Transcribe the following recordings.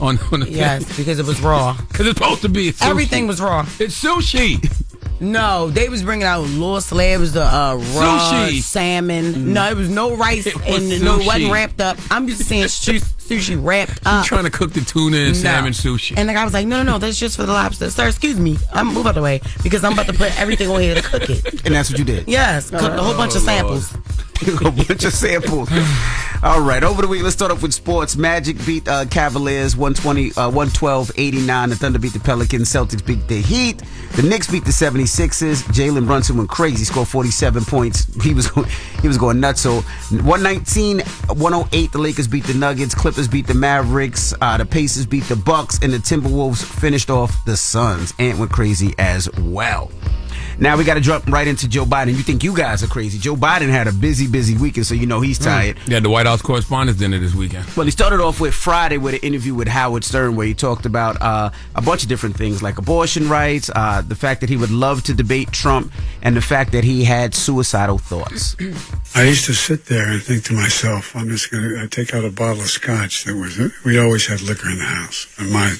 On the Yes, because it was raw. Because it's supposed to be. It's sushi. Everything was raw. It's sushi. No, they was bringing out little slabs of raw Sushi. salmon. No, it was no rice It was and no, it wasn't sushi. wrapped up. I'm just saying sushi wrapped I'm up. trying to cook the tuna and No. salmon sushi. And the guy was like, no, that's just for the lobster. Sir, excuse me. I'm move out the way because I'm about to put everything on here to cook it. And that's what you did. Yes, cooked a whole bunch of samples. A bunch of samples. All right, over the week, let's start off with sports. Magic beat Cavaliers 112-89. The Thunder beat the Pelicans. Celtics beat the Heat. The Knicks beat the 76ers. Jalen Brunson went crazy, scored 47 points. He was going nuts. So 119-108, the Lakers beat the Nuggets. Clippers beat the Mavericks. The Pacers beat the Bucks. And the Timberwolves finished off the Suns. Ant went crazy as well. Now we got to jump right into Joe Biden. You think you guys are crazy. Joe Biden had a busy weekend, so you know he's tired. Yeah, the White House Correspondents' Dinner this weekend. Well, he started off with Friday with an interview with Howard Stern where he talked about a bunch of different things like abortion rights, the fact that he would love to debate Trump, and the fact that he had suicidal thoughts. I used to sit there and think to myself, I'm just going to take out a bottle of scotch. We always had liquor in the house, in my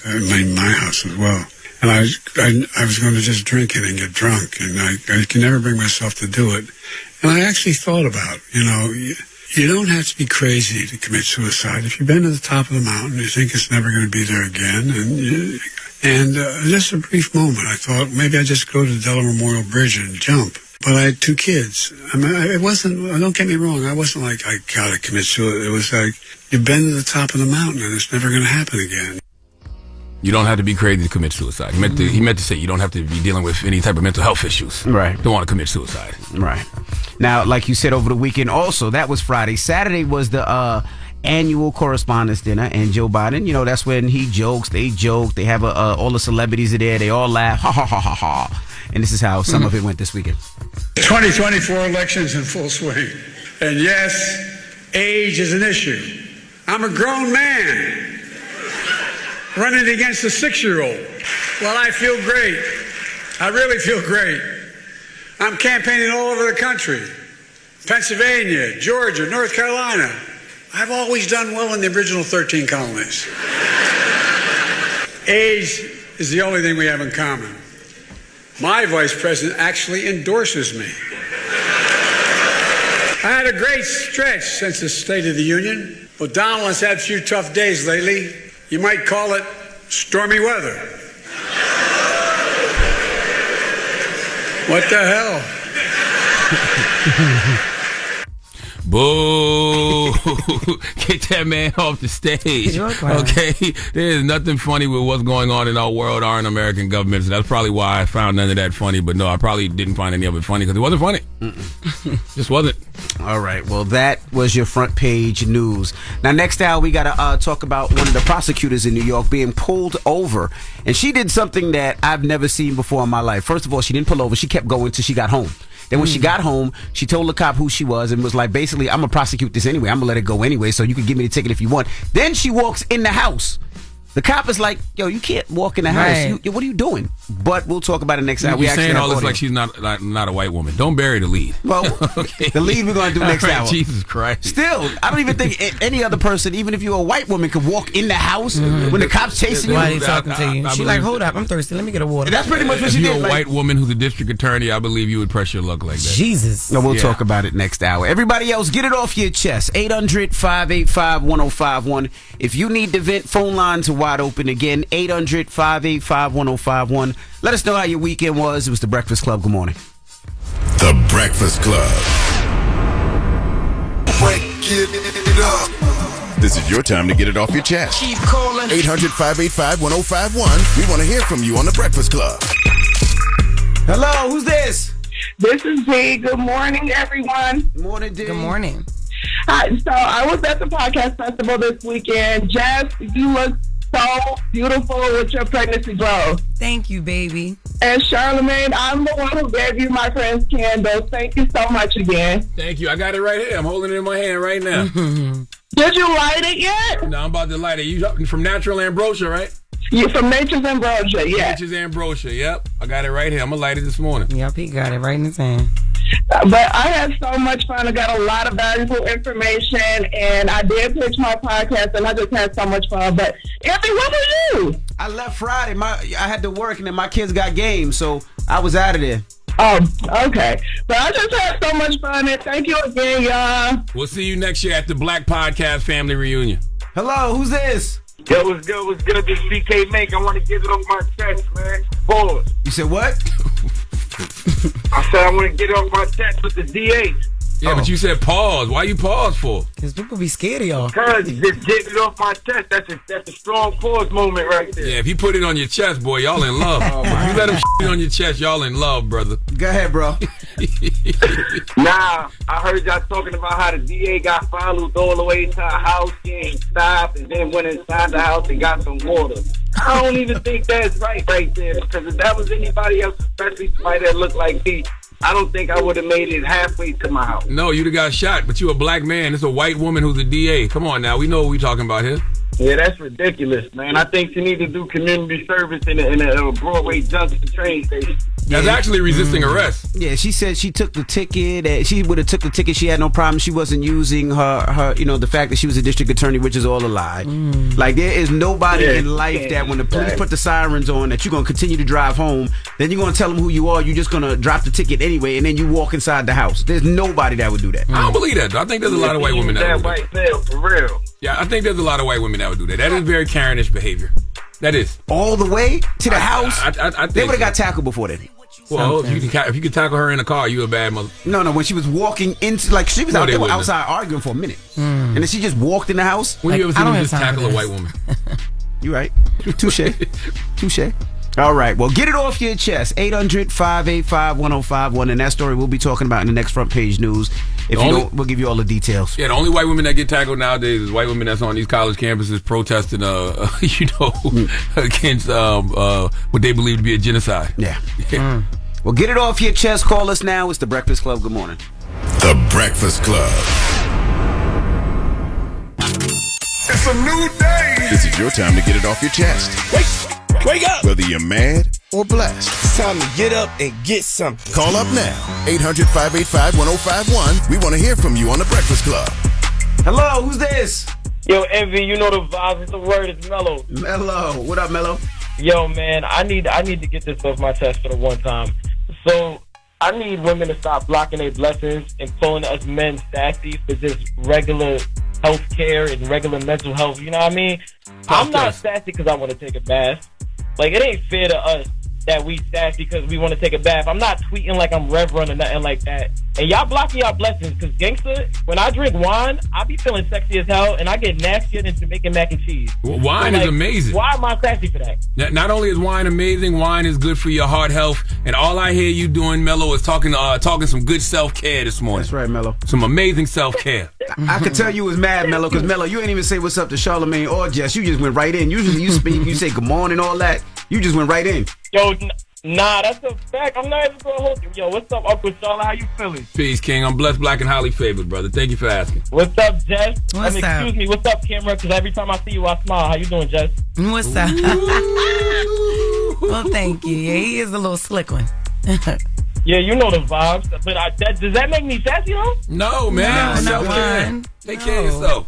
house as well. And I was going to just drink it and get drunk, and I can never bring myself to do it. And I actually thought about, you don't have to be crazy to commit suicide. If you've been to the top of the mountain, you think it's never going to be there again, and just a brief moment, I thought maybe I'd just go to the Delaware Memorial Bridge and jump. But I had 2 kids. I mean, it wasn't, don't get me wrong, I wasn't like, I gotta commit suicide. It was like, you've been to the top of the mountain and it's never going to happen again. You don't have to be crazy to commit suicide. He meant to say you don't have to be dealing with any type of mental health issues. Right. Don't want to commit suicide. Right. Now, like you said, over the weekend also, that was Friday. Saturday was the annual Correspondents' Dinner, and Joe Biden, that's when he jokes, they joke, they have all the celebrities are there, they all laugh, ha ha ha ha ha. And this is how some of it went this weekend. 2024 elections in full swing. And yes, age is an issue. I'm a grown man running against a 6-year-old. Well, I feel great. I really feel great. I'm campaigning all over the country. Pennsylvania, Georgia, North Carolina. I've always done well in the original 13 colonies. Age is the only thing we have in common. My vice president actually endorses me. I had a great stretch since the State of the Union. Well, Donald has had a few tough days lately. You might call it stormy weather. What the hell? Boo! Get that man off the stage. Okay? There's nothing funny with what's going on in our world, our American government. So that's probably why I found none of that funny. But no, I probably didn't find any of it funny because it wasn't funny. Just wasn't. All right. Well, that was your front page news. Now, next hour, we got to talk about one of the prosecutors in New York being pulled over. And she did something that I've never seen before in my life. First of all, she didn't pull over. She kept going till she got home. Then when she got home, she told the cop who she was and was like, basically, I'm going to prosecute this anyway. I'm going to let it go anyway, so you can give me the ticket if you want. Then she walks in the house. The cop is like, yo, you can't walk in the house. Right. What are you doing? But we'll talk about it next hour. You're saying all this like she's not a white woman. Don't bury the lead. Well, okay. The lead we're going to do next hour. Jesus Christ. Still, I don't even think any other person, even if you're a white woman, could walk in the house when the cop's chasing you. Why are they talking to you? She like, hold up, I'm thirsty. Let me get a water. That's pretty much what If she you're did. a white woman who's a district attorney, I believe you would press your luck like that. Jesus. No, we'll Yeah. talk about it next hour. Everybody else, get it off your chest. 800-585-1051. If you need to vent, phone lines are wide open again. 800-585-1051. Let us know how your weekend was. It was The Breakfast Club. Good morning. The Breakfast Club. Break it up. This is your time to get it off your chest. Keep calling. 800-585-1051. We want to hear from you on The Breakfast Club. Hello, who's this? This is Dee. Good morning, everyone. Good morning, Dee. Good morning. Hi. So I was at the podcast festival this weekend. Jess, you look so beautiful with your pregnancy glow. Thank you, baby. And Charlamagne, I'm the one who gave you my friend's candles. Thank you so much again. Thank you. I got it right here. I'm holding it in my hand right now. Did you light it yet? No, I'm about to light it. You from Natural Ambrosia, right? You from Nature's Ambrosia, yeah. Nature's Ambrosia, yep. I got it right here. I'm going to light it this morning. Yep, he got it right in his hand. But I had so much fun. I got a lot of valuable information, and I did pitch my podcast, and I just had so much fun. But Anthony, what were you? I left Friday. I had to work, and then my kids got games, so I was out of there. Oh, okay. But I just had so much fun, and thank you again, y'all. We'll see you next year at the Black Podcast Family Reunion. Hello, who's this? Yo, what's good? What's good? This is BK Mack. I want to get it off my chest, man. Pause. You said what? I said I want to get it off my chest with the DA. Yeah, but you said pause. Why you pause for? Because people be scared of y'all. Because just getting it off my chest, that's a strong pause moment right there. Yeah, if you put it on your chest, boy, y'all in love. If you let him shit on your chest, y'all in love, brother. Go ahead, bro. Nah, I heard y'all talking about how the DA got followed all the way to a house, getting stopped, and then went inside the house and got some water. I don't even think that's right there, because if that was anybody else, especially somebody that looked like me, I don't think I would have made it halfway to my house. No, you'd have got shot, but you a black man. It's a white woman who's a DA. Come on now, we know what we're talking about here. Yeah, that's ridiculous, man. I think she need to do community service in a Broadway Junction train station. That's actually resisting arrest. Yeah, she said she took the ticket. She would have took the ticket. She had no problem. She wasn't using her, the fact that she was a district attorney, which is all a lie. Like, there is nobody in life that when the police put the sirens on that you're going to continue to drive home, then you're going to tell them who you are. You're just going to drop the ticket anyway, and then you walk inside the house. There's nobody that would do that. I don't believe that. I think there's a lot of white women that would do white male, for real. Yeah, I think there's a lot of white women that would do that. That is very Karenish behavior. That is. All the way to the house? I think they would have got tackled before then. Well, if you could tackle her in the car, you a bad mother. No, when she was walking into, like, she was out there outside arguing for a minute. And then she just walked in the house. When you ever seen them just tackle a white woman? You right. Touche. All right. Well, get it off your chest. 800-585-1051. And that story we'll be talking about in the next front page news. If you don't, we'll give you all the details. Yeah, the only white women that get tackled nowadays is white women that's on these college campuses protesting, against what they believe to be a genocide. Yeah. Well, get it off your chest. Call us now. It's The Breakfast Club. Good morning. The Breakfast Club. It's a new day. This is your time to get it off your chest. Wake up. Whether you're mad or blessed. It's time to get up and get something. Call up now. 800-585-1051. We want to hear from you on The Breakfast Club. Hello, who's this? Yo, Envy, you know the vibes. The word is Mellow. Mellow. What up, Mellow? Yo, man, I need to get this off my chest for the one time. So I need women to stop blocking their blessings and calling us men sassy for just regular health care and regular mental health. You know what I mean? I'm not sassy because I want to take a bath. Like, it ain't fair to us that we sassy because we want to take a bath. I'm not tweeting like I'm Reverend or nothing like that. And y'all blocking y'all blessings because, gangster, when I drink wine, I be feeling sexy as hell and I get nastier than Jamaican mac and cheese. Well, wine is amazing. Why am I sassy for that? Not only is wine amazing, wine is good for your heart health. And all I hear you doing, Mello, is talking some good self-care this morning. That's right, Mello. Some amazing self-care. I could tell you was mad, Mello, because Mello, you ain't even say what's up to Charlamagne or Jess. You just went right in. Usually you speak, you say good morning, all that. You just went right in. Yo, nah, that's a fact. I'm not even going to hold you. Yo, what's up, Uncle Charla? How you feeling? Peace, King. I'm blessed, black, and highly favored, brother. Thank you for asking. What's up, Jess? What's up? Excuse me. What's up, camera? Because every time I see you, I smile. How you doing, Jess? What's up? Well, thank you. Yeah, he is a little slick one. Yeah, you know the vibes. But does that make me sassy, though? No, man. No, not one. Take care of yourself.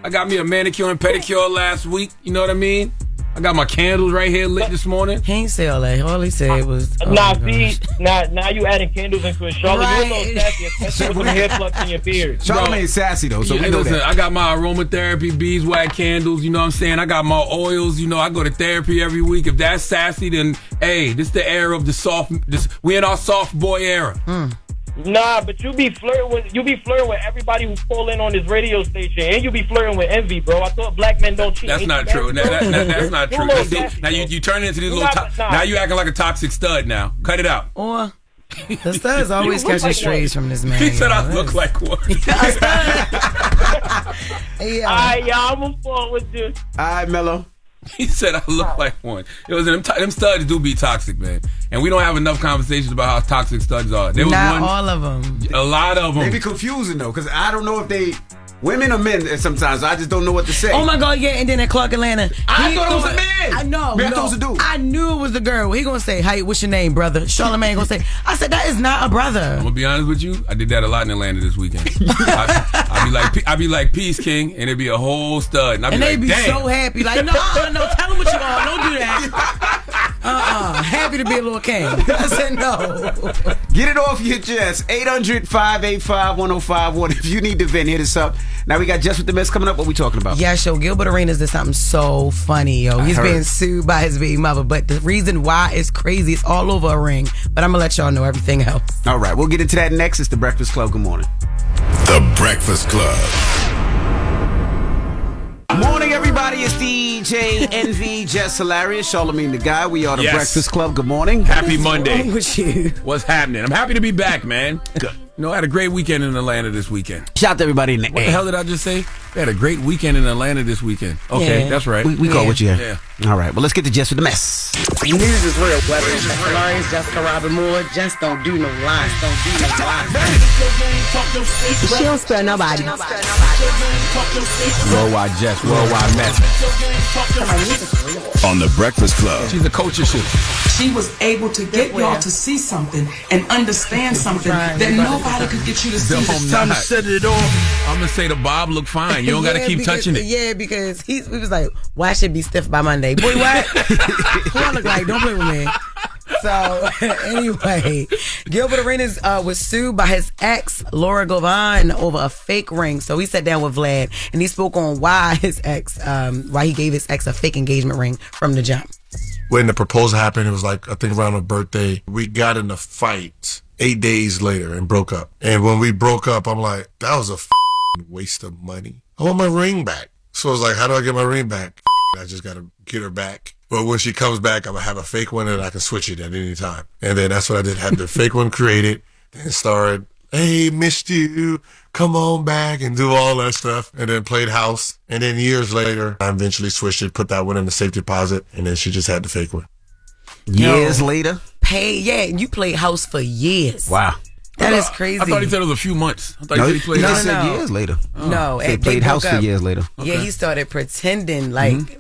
I got me a manicure and pedicure last week. You know what I mean? I got my candles right here lit this morning. He ain't say all that. All he said was... now you adding candles into a Charlotte. Right. You're a little sassy, especially with the hair plugs in your beard. Charlamagne's sassy, though, so we know that. I got my aromatherapy beeswax candles, you know what I'm saying? I got my oils, I go to therapy every week. If that's sassy, then, hey, this the era of the soft... we in our soft boy era. Nah, but you be flirting with everybody who call in on this radio station, and you be flirting with Envy, bro. I thought black men don't cheat. That's not true. That's not true. Now you turn into these little. Now you acting like a toxic stud. Now cut it out. Or the stud's always catching strays from this man. He said I look like one. Yeah. All right, y'all. I'm gonna fall with you. All right, Mello. He said I look like one. Them studs do be toxic, man. And we don't have enough conversations about how toxic studs are. Not all of them. A lot of them. They be confusing, though, because I don't know if they Women or men sometimes. I just don't know what to say. Oh my God, yeah. And then at Clark Atlanta, I thought it was a man. I know. Man, I thought it was a dude. I knew it was the girl. He gonna say, "Hey, what's your name, brother?" Charlamagne gonna say, "I said that is not a brother." I'm gonna be honest with you. I did that a lot in Atlanta this weekend. I'd be like, "Peace, King," and it'd be a whole stud, and they'd be damn. so happy, like, no, tell him what you want. Don't do that. Happy to be a little king. I said no. Get it off your chest. 800-585-1051. If you need to vent, hit us up. Now we got Jess With The Mess coming up. What we talking about? Yeah, show Gilbert Arenas did something so funny, yo. He's being sued by his baby mother, but the reason why is crazy. It's all over a ring. But I'm gonna let y'all know everything else. All right, we'll get into that next. It's The Breakfast Club. Good morning. The Breakfast Club. Morning, everybody. It's DJ NV, Jess Hilarious, Charlamagne the Guy. We are The Breakfast Club. Good morning. Happy Monday. What's wrong with you? What's happening? I'm happy to be back, man. Good. I had a great weekend in Atlanta this weekend. Shout out to everybody in the What the hell did I just say? We had a great weekend in Atlanta this weekend. Okay, that's right. We call what you have. Yeah. All right, well, let's get to Jess With The Mess. News is real. Whether it's Jess Hilarious, Jessica Robin Moore, just don't do no lies. Don't do no lies. She don't spare nobody. Worldwide Jess, worldwide Mack. On The Breakfast Club. She's a culture shift. She was able to get y'all to see something and understand something that nobody could get you to see. Set it off. I'm gonna say the bob look fine. You don't gotta keep touching it. Yeah, because he was like, "Why should be stiff by Monday?" Boy, what? Who I look like? Don't play with me. So anyway, Gilbert Arenas was sued by his ex Laura Govan over a fake ring. So he sat down with Vlad and he spoke on why his ex, why he gave his ex a fake engagement ring from the jump. When the proposal happened, it was like, I think around her birthday, we got in a fight 8 days later and broke up. And when we broke up, I'm like, that was a waste of money. I want my ring back. So I was like, how do I get my ring back? I just got to get her back. But when she comes back, I'm going to have a fake one and I can switch it at any time. And then that's what I did. Had the fake one created, then started, hey, missed you, come on back, and do all that stuff. And then played house. And then years later, I eventually switched it, put that one in the safe deposit, and then she just had the fake one. Years later? You played house for years. Wow. That is crazy. I thought he said it was a few months. I thought he played said years later. No, he played house for years later. Okay. Yeah, he started pretending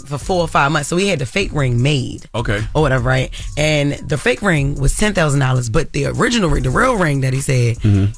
for 4 or 5 months. So he had the fake ring made. Okay. Or whatever, right? And the fake ring was $10,000, but the original ring, the real ring that he said,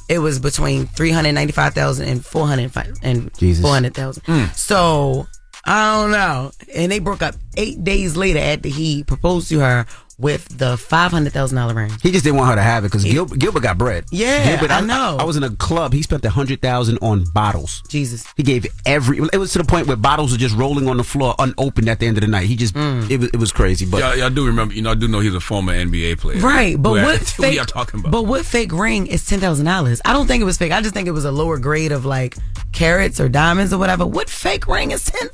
it was between $395,000 and $400,000. So I don't know. And they broke up 8 days later after he proposed to her with the $500,000 ring. He just didn't want her to have it because Gilbert got bread. Yeah, Gilbert, I know. I was in a club. He spent $100,000 on bottles. Jesus. He gave it was to the point where bottles were just rolling on the floor unopened at the end of the night. He just it was crazy. But y'all do remember? I do know he's a former NBA player. Right, but what fake? Y'all talking about? But what fake ring is $10,000? I don't think it was fake. I just think it was a lower grade of like carats or diamonds or whatever. What fake ring is $10,000?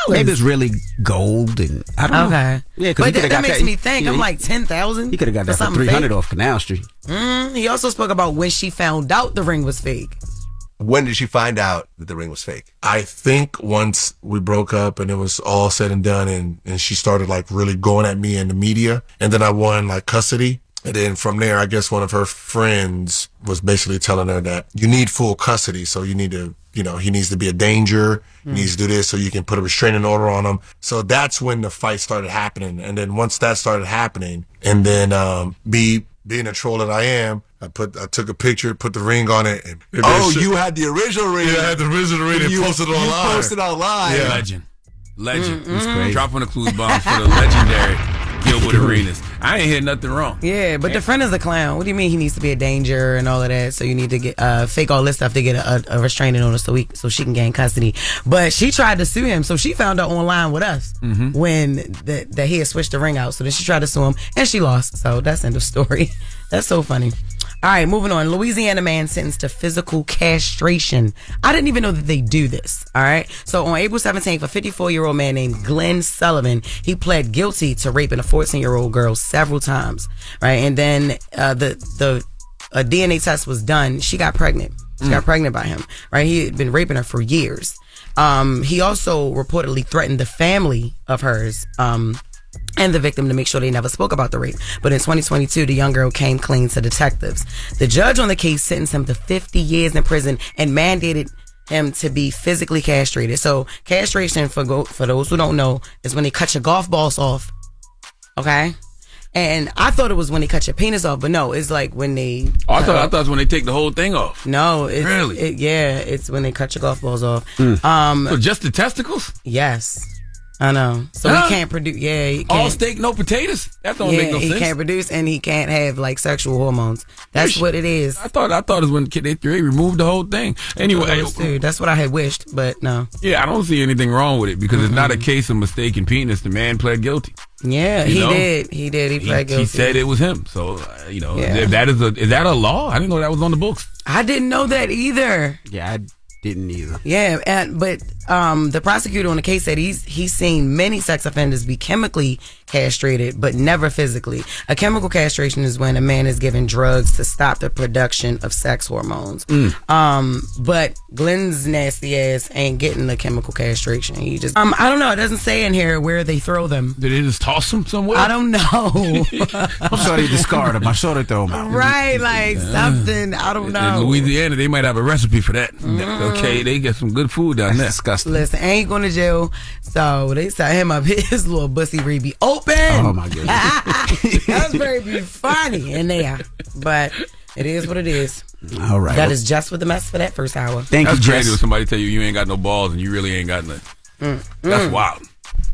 Maybe it's really gold and I don't know. Okay. Yeah, but that makes me think. I'm like 10,000. He could have got that for $300 off Canal Street. He also spoke about when she found out the ring was fake. When did she find out that the ring was fake? I think once we broke up and it was all said and done and she started like really going at me in the media and then I won like custody. And then from there, I guess one of her friends was basically telling her that you need full custody. So you need to, he needs to be a danger. He needs to do this so you can put a restraining order on him. So that's when the fight started happening. And then once that started happening and then being a troll that I am, I took a picture, put the ring on it. And you had the original ring. Yeah, I had the original ring and posted it online. You posted online. Yeah. Legend. It's crazy. Dropping the clues bomb for the legendary Gilbert Arenas. I ain't hear nothing wrong. Yeah, but the friend is a clown. What do you mean he needs to be a danger and all of that? So you need to get fake all this stuff to get a restraining order so she can gain custody. But she tried to sue him, so she found out online with us when that he had switched the ring out. So then she tried to sue him and she lost. So that's end of story. That's so funny. All right, moving on. Louisiana man sentenced to physical castration. I didn't even know that they do this. All right. So on April 17th, a 54-year-old man named Glenn Sullivan, he pled guilty to raping a 14-year-old girl several times. Right. And then the DNA test was done. She got pregnant. She got pregnant by him. Right. He had been raping her for years. He also reportedly threatened the family of hers. And the victim to make sure they never spoke about the rape. But in 2022, the young girl came clean to detectives. The judge on the case sentenced him to 50 years in prison and mandated him to be physically castrated. So castration, for those who don't know, is when they cut your golf balls off. Okay? And I thought it was when they cut your penis off, but no, it's like when they... Oh, I thought it was when they take the whole thing off. No. It's, really? It's when they cut your golf balls off. So just the testicles? Yes. I know. So he can't produce... Yeah, he can't. All steak, no potatoes? That don't make no sense. He can't produce, and he can't have, like, sexual hormones. That's what it is. I thought it was when they removed the whole thing. Anyway... Dude, that's what I had wished, but no. Yeah, I don't see anything wrong with it, because it's not a case of mistaken penis. The man pled guilty. Yeah, he did. He pled guilty. He said it was him. So, if that is that a law? I didn't know that was on the books. I didn't know that either. Yeah, I didn't either. Yeah, but the prosecutor on the case said he's seen many sex offenders be chemically castrated, but never physically. A chemical castration is when a man is given drugs to stop the production of sex hormones. But Glenn's nasty ass ain't getting the chemical castration. He just I don't know. It doesn't say in here where they throw them. Did they just toss them somewhere? I don't know. I'm sure they discard them. I'm sure they throw them out. Right, like something. I don't know. In Louisiana, they might have a recipe for that. Okay, they get some good food down there. Disgusting. Listen, ain't going to jail, so they set him up. His little bussy be open. Oh my goodness. That was very funny in there, but it is what it is. All right. That is Jess with the Mess for that first hour. Thank you, That's crazy Jess. when somebody tell you ain't got no balls and you really ain't got nothing. That's wild.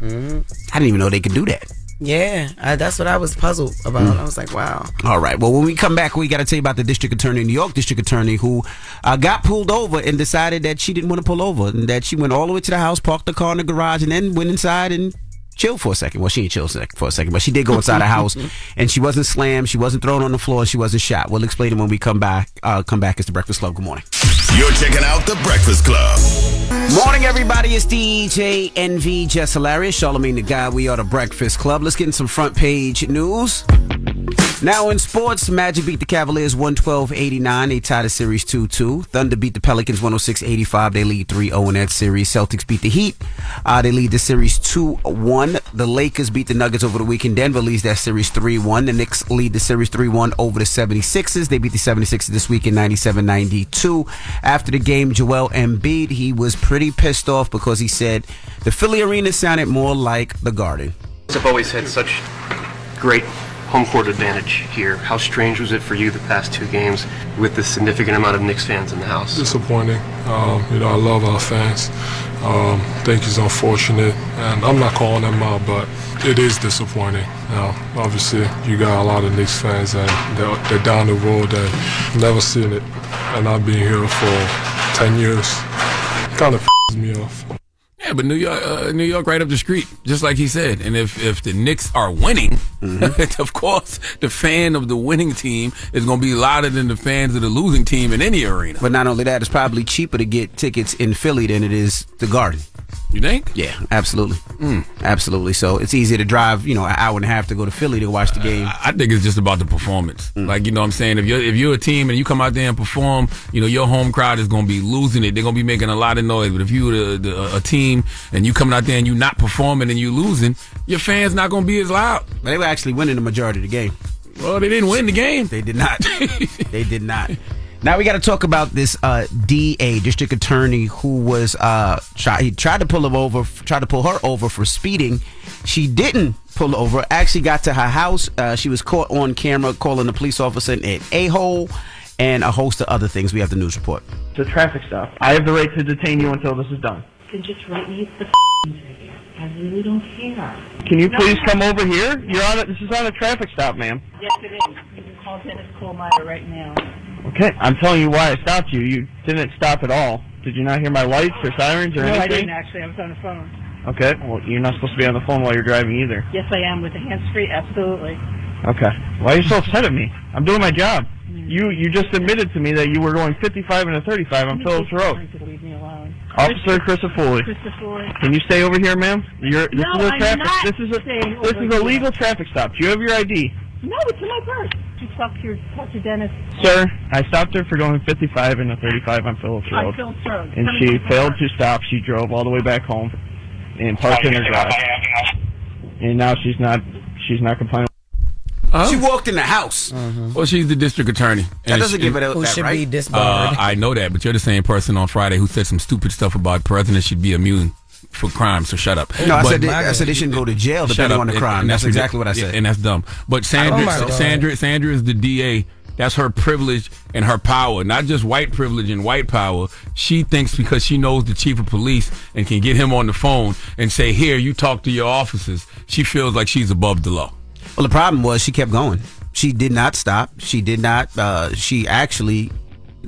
I didn't even know they could do that. Yeah, that's what I was puzzled about. I was like, wow. All right. Well, when we come back, we got to tell you about the district attorney in New York, district attorney who got pulled over and decided that she didn't want to pull over, and that she went all the way to the house, parked the car in the garage, and then went inside and chilled for a second. Well, she didn't chill for a second, but she did go inside the house, and she wasn't slammed, she wasn't thrown on the floor, she wasn't shot. We'll explain it when we come back. It's the Breakfast Club. Good morning. You're checking out the Breakfast Club. Morning, everybody. It's DJ NV, Jess Hilarious, Charlamagne the Guy. We are the Breakfast Club. Let's get in some front page news. Now in sports, Magic beat the Cavaliers 112-89. They tied the series 2-2. Thunder beat the Pelicans 106-85. They lead 3-0 in that series. Celtics beat the Heat. They lead the series 2-1. The Lakers beat the Nuggets over the weekend. Denver leads that series 3-1. The Knicks lead the series 3-1 over the 76ers. They beat the 76ers this weekend 97-92. After the game, Joel Embiid, he was pretty pissed off because he said the Philly arena sounded more like the Garden. I've always had such great home court advantage here. How strange was it for you the past two games with the significant amount of Knicks fans in the house? Disappointing. I love our fans. Think it's unfortunate, and I'm not calling them out, but it is disappointing. Obviously, you got a lot of Knicks fans, and they're down the road and never seen it. And I've been here for 10 years. Kind of me off. Yeah, but New York right up the street, just like he said. And if the Knicks are winning, of course, the fan of the winning team is going to be louder than the fans of the losing team in any arena. But not only that, it's probably cheaper to get tickets in Philly than it is the Garden. You think? Yeah, absolutely. Absolutely. So it's easier to drive, an hour and a half to go to Philly to watch the game. I think it's just about the performance. Like, you know what I'm saying? If you're a team and you come out there and perform, your home crowd is going to be losing it. They're going to be making a lot of noise. But if you're a team and you coming out there and you not performing and you losing, your fans not going to be as loud. But they were actually winning the majority of the game. Well, they didn't win the game. They did not. They did not. Now we got to talk about this DA, district attorney, who was he tried to pull her over for speeding. She didn't pull over. Actually got to her house. She was caught on camera calling the police officer an a-hole and a host of other things. We have the news report. It's a traffic stop. I have the right to detain you until this is done. You can just write me the ticket. I really don't care. Can you please come over here? This is on a traffic stop, ma'am. Yes, it is. You can call Dennis Kohlmeyer right now. Okay, I'm telling you why I stopped you. You didn't stop at all. Did you not hear my lights or sirens or anything? No, I didn't actually. I was on the phone. Okay, well, you're not supposed to be on the phone while you're driving either. Yes, I am with the hands-free. Absolutely. Okay. Why are you so upset at me? I'm doing my job. You just admitted to me that you were going 55 and a 35 on Phillips Road. Leave me alone. Officer Ciofalo. Can you stay over here, ma'am? This is a legal traffic stop. Do you have your ID? No, it's in my purse. You talk to Dennis. Sir, I stopped her for going 55 and a 35 on Phillips Road. On Phillips Road. And she failed to stop. She drove all the way back home and parked in her garage. And now she's not complying. She walked in the house. Well, she's the district attorney. That doesn't give it Who that should right. be disbarred. I know that, but you're the same person on Friday who said some stupid stuff about presidents should be immune for crime, so shut up. No, I But- said they shouldn't go to jail Shut depending up. on the crime. And That's exactly what I yeah, said. and that's dumb. But Sandra is the DA. That's her privilege and her power, not just white privilege and white power. She thinks because she knows the chief of police and can get him on the phone and say, here, you talk to your officers. She feels like she's above the law. Well, the problem was she kept going. She did not stop. She did not. She actually.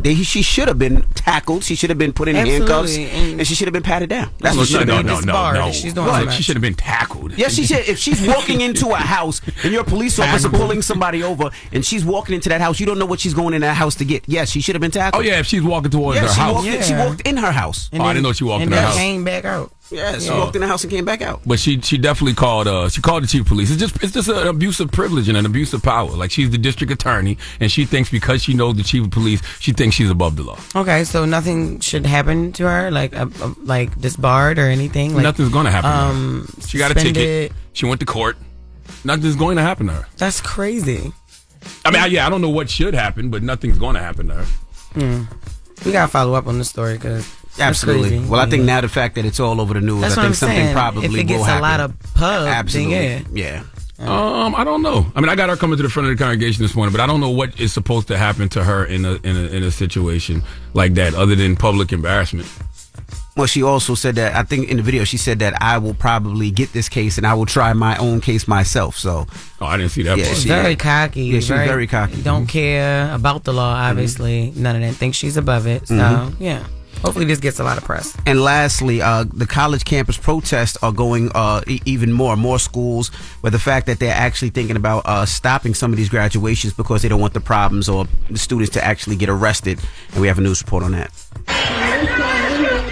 She should have been tackled. She should have been put in handcuffs, and she should have been patted down. That's what she should have been. No. She's doing She should have been tackled. Yes, she should. If she's walking into a house and you're a police officer pulling somebody over, and she's walking into that house, you don't know what she's going in that house to get. Yes, she should have been tackled. Oh yeah, if she's walking towards her house. She walked in her house. I didn't know she walked in her house. Came back out. Yeah, she walked in the house and came back out. But she definitely called the chief of police. It's just an abuse of privilege and an abuse of power. Like, she's the district attorney, and she thinks because she knows the chief of police, she thinks she's above the law. Okay, so nothing should happen to her, like disbarred or anything. Like, nothing's going to happen. To her. She got a ticket. She went to court. Nothing's going to happen to her. That's crazy. I mean, I don't know what should happen, but nothing's going to happen to her. We gotta follow up on this story because. Absolutely. Well, I think now the fact that it's all over the news, That's I think something saying. probably if it gets will happen. a lot of pub, Absolutely. then yeah. I don't know. I mean, I got her coming to the front of the congregation this morning, but I don't know what is supposed to happen to her in a situation like that, other than public embarrassment. Well, she also said that, I think in the video, she said that I will probably get this case and I will try my own case myself. So, I didn't see that. Yeah, part. she's very cocky. Yeah, she's very cocky. Don't care about the law, obviously. None of that. Thinks she's above it. So, yeah. Hopefully this gets a lot of press. And lastly, the college campus protests are going even more schools, where the fact that they're actually thinking about stopping some of these graduations because they don't want the problems or the students to actually get arrested. And we have a news report on that.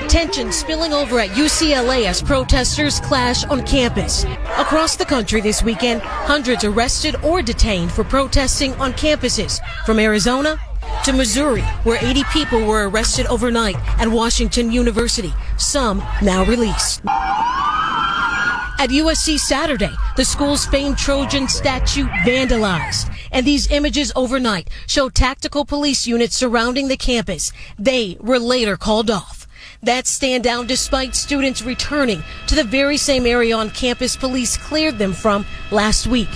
Tension spilling over at UCLA as protesters clash on campus. Across the country this weekend, hundreds arrested or detained for protesting on campuses, from Arizona to Missouri, where 80 people were arrested overnight at Washington University, some now released. At USC Saturday, the school's famed Trojan statue vandalized. And these images overnight show tactical police units surrounding the campus. They were later called off. That stand down despite students returning to the very same area on campus police cleared them from last week.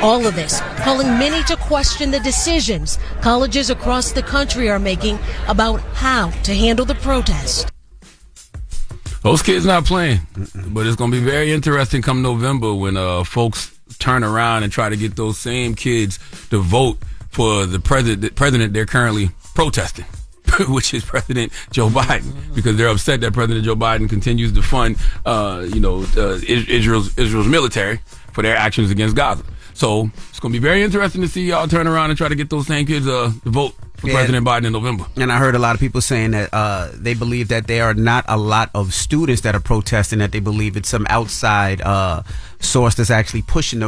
All of this calling many to question the decisions colleges across the country are making about how to handle the protest. Those kids not playing, but it's going to be very interesting come November when folks turn around and try to get those same kids to vote for the president they're currently protesting, which is President Joe Biden, because they're upset that President Joe Biden continues to fund, Israel's military for their actions against Gaza. So it's going to be very interesting to see y'all turn around and try to get those same kids to vote for President Biden in November. And I heard a lot of people saying that they believe that there are not a lot of students that are protesting, that they believe it's some outside source that's actually pushing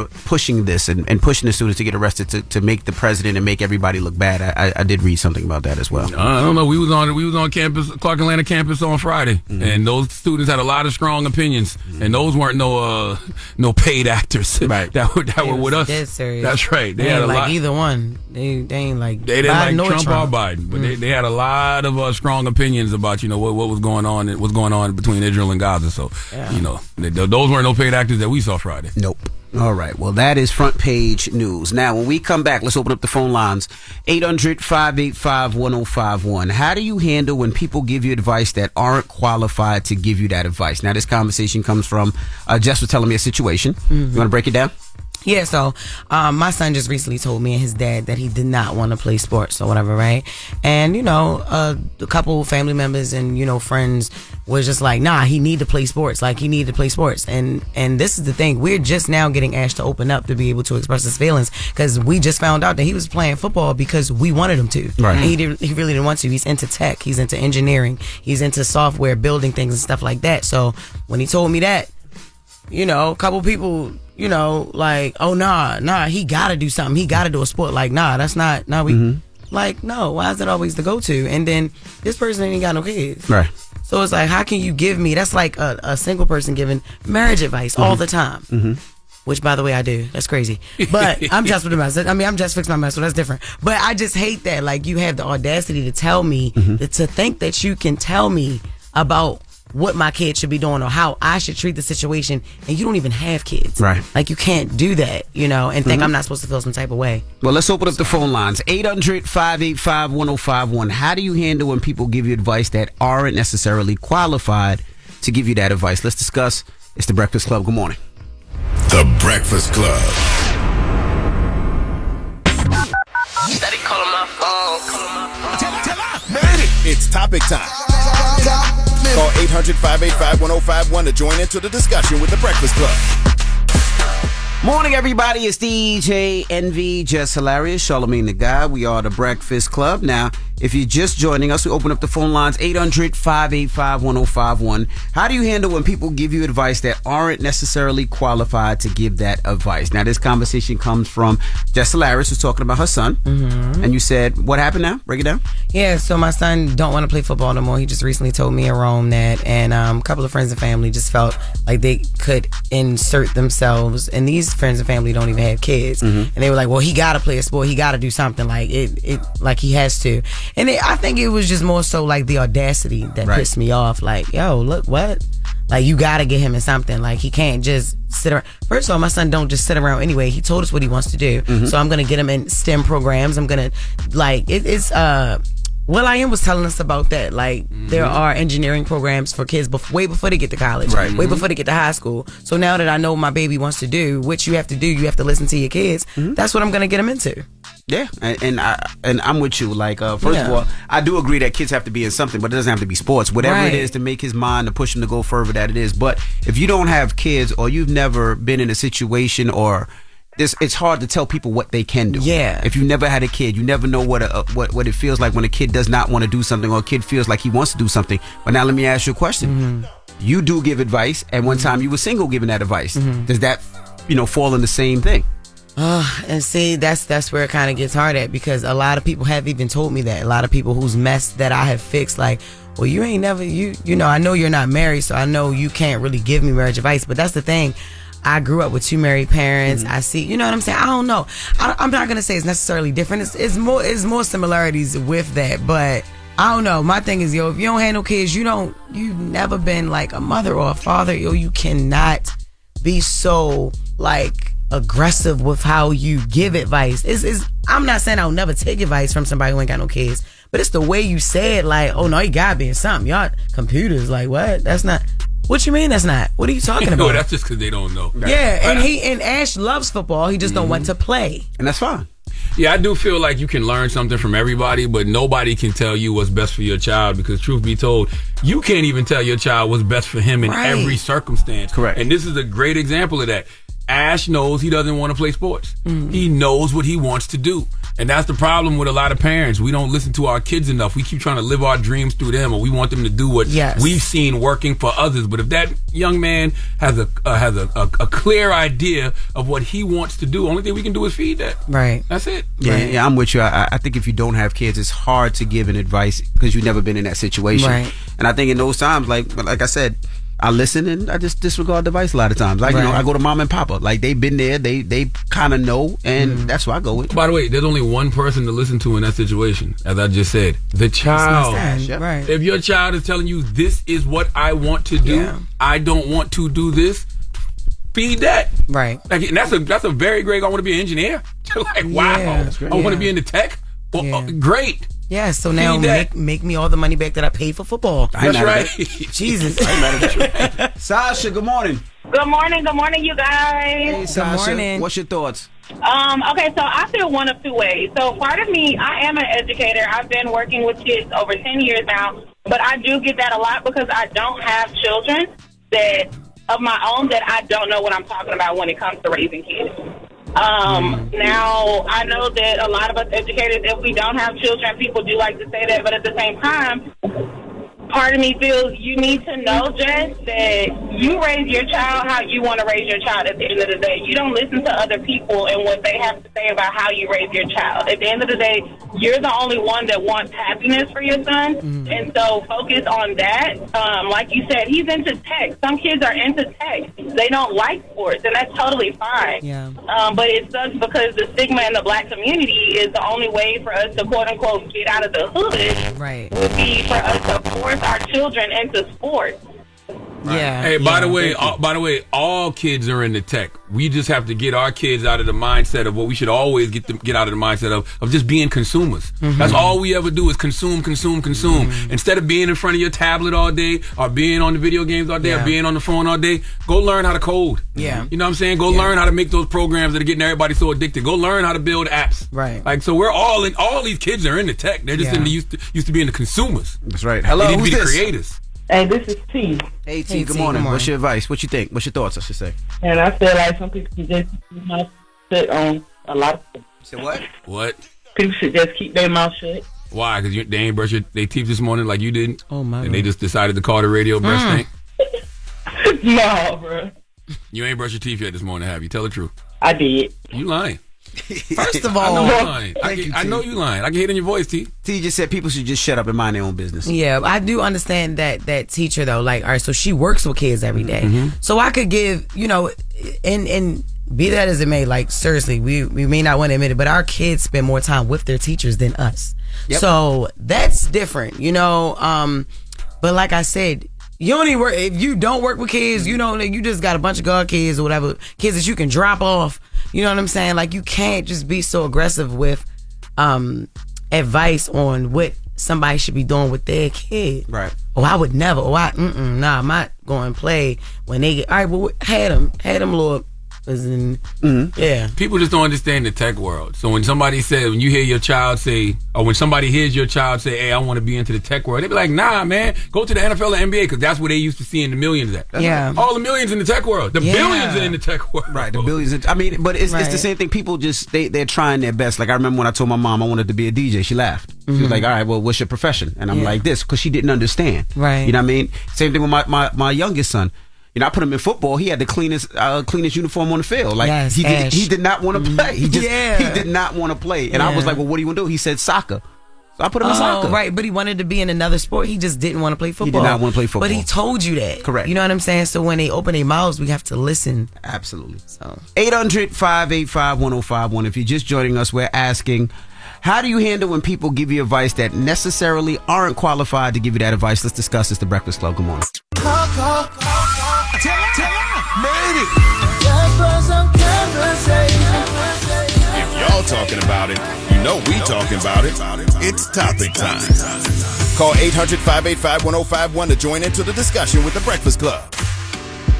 this and pushing the students to get arrested to make the president and make everybody look bad. I did read something about that as well. I don't know. We was on campus, Clark Atlanta campus on Friday, and those students had a lot of strong opinions, and those weren't no paid actors that were with us. Dead serious. That's right. They ain't had a like lot. either one. They ain't like They didn't Biden like nor Trump or Biden, but they had a lot of strong opinions about what was going on between Israel and Gaza. So those weren't no paid actors that we saw Friday. Nope. All right. Well, that is front page news. Now, when we come back, let's open up the phone lines. 800-585-1051. How do you handle when people give you advice that aren't qualified to give you that advice? Now, this conversation comes from Jess was telling me a situation. You want to break it down? Yeah, so my son just recently told me and his dad that he did not want to play sports or whatever, right? And, a couple family members and, friends was just like, nah, he need to play sports. Like, he need to play sports. And this is the thing. We're just now getting Ash to open up to be able to express his feelings, because we just found out that he was playing football because we wanted him to. Right. And he really didn't want to. He's into tech. He's into engineering. He's into software, building things and stuff like that. So when he told me that, a couple people... like, oh, nah, he gotta do something. He gotta do a sport. Like, nah, that's not, like, no, why is it always the go-to? And then this person ain't got no kids. Right. So it's like, how can you give me, that's like a single person giving marriage advice all the time. which, by the way, I do. That's crazy. But I'm Jess With The Mess. I mean, I'm Jess Fix My Mess, so that's different. But I just hate that. Like, you have the audacity to tell me, to think that you can tell me about what my kid should be doing or how I should treat the situation, and you don't even have kids. Right. Like, you can't do that, you know, and think I'm not supposed to feel some type of way. Well, let's open up the phone lines. 800-585-1051. How do you handle when people give you advice that aren't necessarily qualified to give you that advice? Let's discuss. It's The Breakfast Club. Good morning. The Breakfast Club. Steady calling my phone. It's topic time. Call 800-585-1051 to join into the discussion with The Breakfast Club. Morning, everybody. It's DJ NV, Jess Hilarious, Charlamagne the Guy. We are The Breakfast Club. Now, if you're just joining us, we open up the phone lines, 800-585-1051. How do you handle when people give you advice that aren't necessarily qualified to give that advice? Now, this conversation comes from Jess Hilarious, who's talking about her son. And you said, what happened now? Break it down. Yeah, so my son don't want to play football no more. He just recently told me in Rome that, and a couple of friends and family just felt like they could insert themselves, and these friends and family don't even have kids, and they were like, well, he gotta play a sport, he gotta do something, like it like he has to. And I think it was just more so like the audacity that pissed me off. Like, yo, look, what? Like, you gotta get him in something. Like, he can't just sit around. First of all, my son don't just sit around anyway. He told us what he wants to do. So I'm gonna get him in STEM programs. I'm gonna, like, it's Will I Am was telling us about that. Like, there are engineering programs for kids way before they get to college, way before they get to high school. So now that I know my baby wants to do, which you have to do, you have to listen to your kids. That's what I'm going to get them into. Yeah, and I'm with you. Like, first of all, I do agree that kids have to be in something, but it doesn't have to be sports. Whatever it is to make his mind, to push him to go further, that it is. But if you don't have kids, or you've never been in a situation, or it's hard to tell people what they can do. Yeah. If you never had a kid, you never know what it feels like when a kid does not want to do something, or a kid feels like he wants to do something. But now let me ask you a question. You do give advice, and one time you were single giving that advice. Does that, fall in the same thing? And see, that's where it kind of gets hard at, because a lot of people have even told me that. A lot of people whose mess that I have fixed, like, well, you ain't never, I know you're not married, so I know you can't really give me marriage advice. But that's the thing. I grew up with two married parents. I see, you know what I'm saying? I don't know. I'm not gonna say it's necessarily different. It's more similarities with that, but I don't know. My thing is, if you don't have no kids, you've never been like a mother or a father, you cannot be so like aggressive with how you give advice. I'm not saying I'll never take advice from somebody who ain't got no kids, but it's the way you say it. Like, oh no, you gotta be in something. Y'all computers, like, what? That's not. What you mean that's not? What are you talking about? No, that's just because they don't know. Yeah, and Ash loves football. He just don't want to play. And that's fine. Yeah, I do feel like you can learn something from everybody, but nobody can tell you what's best for your child, because truth be told, you can't even tell your child what's best for him in every circumstance. Correct. And this is a great example of that. Ash knows he doesn't want to play sports. He knows what he wants to do. And that's the problem with a lot of parents. We don't listen to our kids enough. We keep trying to live our dreams through them, or we want them to do what we've seen working for others. But if that young man has a clear idea of what he wants to do, only thing we can do is feed that. Right. That's it. Yeah, I'm with you. I think if you don't have kids, it's hard to give an advice because you've never been in that situation. Right. And I think in those times, like I said, I listen and I just disregard the advice a lot of times. Like, I go to mom and papa. Like, they've been there. They kind of know, and that's what I go with. By the way, there's only one person to listen to in that situation, as I just said. The child. Right. If your child is telling you, this is what I want to do, I don't want to do this, feed that. Right. Like, and that's a very great, I want to be an engineer. Like, wow. I want to be into tech. Well, great. Yeah, so now make me all the money back that I paid for football. That's right. Jesus. Sasha, good morning. Good morning, you guys. Hey, Sasha, good morning. What's your thoughts? Okay, so I feel one of two ways. So part of me, I am an educator. I've been working with kids over 10 years now, but I do get that a lot because I don't have children of my own that I don't know what I'm talking about when it comes to raising kids. Now, I know that a lot of us educators, if we don't have children, people do like to say that, but at the same time, part of me feels you need to know, Jess, that you raise your child how you want to raise your child at the end of the day. You don't listen to other people and what they have to say about how you raise your child. At the end of the day, you're the only one that wants happiness for your son. And so focus on that. Like you said, he's into tech. Some kids are into tech. They don't like sports, and that's totally fine. Yeah. But it sucks because the stigma in the black community is the only way for us to, quote unquote, get out of the hood. Right. Would be for us to force our children into sports. Yeah. Hey, by the way, all kids are into tech. We just have to get our kids out of the mindset of what we should always get out of the mindset of just being consumers. That's all we ever do is consume. Instead of being in front of your tablet all day, or being on the video games all day, or being on the phone all day, go learn how to code. Yeah. You know what I'm saying? Go learn how to make those programs that are getting everybody so addicted. Go learn how to build apps. Right. Like, so we're all these kids are into tech. They're just used to being the consumers. That's right. Hello, they need to who's be the this? creators. Hey, this is T. Hey, T, good morning. What's your advice? What you think? What's your thoughts, I should say? And I feel like some people should just keep their mouth shut on a lot of things. Say what? What? People should just keep their mouth shut. Why? Because they ain't brush their teeth this morning like you didn't? Oh, my And they just decided to call the radio breast stink? No, bro. You ain't brushed your teeth yet this morning, have you? Tell the truth. I did. You lying. First of all, I know you lying. I T. know you lying. I can hear it in your voice, T. T just said people should just shut up and mind their own business. Yeah, I do understand that teacher though. Like, all right, so she works with kids every day. So I could give, and be that as it may, like seriously, we may not want to admit it, but our kids spend more time with their teachers than us. Yep. So that's different, But like I said, you only work if you don't work with kids. You just got a bunch of god kids or whatever, kids that you can drop off. You know what I'm saying? Like, you can't just be so aggressive with advice on what somebody should be doing with their kid. Right. Oh, I would never. Oh, I'm not going to play when they get. All right, well, had them, Lord. Yeah. People just don't understand the tech world. So when somebody says, when you hear your child say, or when somebody hears your child say, hey, I want to be into the tech world, they be like, nah, man, go to the NFL or NBA, because that's where they used to seeing the millions at. Yeah. All the millions in the tech world. The billions are in the tech world. Right, the billions. But it's the same thing. People just, they're trying their best. Like, I remember when I told my mom I wanted to be a DJ, she laughed. She was like, all right, well, what's your profession? And I'm like this, because she didn't understand. Right. You know what I mean? Same thing with my youngest son. I put him in football. He had the cleanest uniform on the field. Like, he did not want to play. He did not want to play. And I was like, well, what do you want to do? He said soccer. So I put him in soccer. Right, but he wanted to be in another sport. He just didn't want to play football. He did not want to play football. But he told you that. Correct. You know what I'm saying? So when they open their mouths, we have to listen. Absolutely. So 800-585-1051. If you're just joining us, we're asking, how do you handle when people give you advice that necessarily aren't qualified to give you that advice? Let's discuss this. The Breakfast Club. Good morning. If y'all talking about it, you know we talking about it. It's topic time. Call 800-585-1051 to join into the discussion with the Breakfast Club.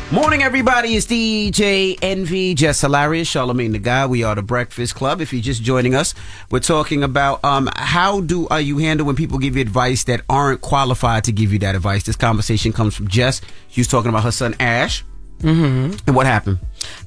Morning, everybody. It's DJ Envy, Jess Hilarious, Charlamagne the Guy. We are the Breakfast Club. If you're just joining us, we're talking about how do you handle when people give you advice that aren't qualified to give you that advice. This conversation comes from Jess. She was talking about her son Ash. And what happened?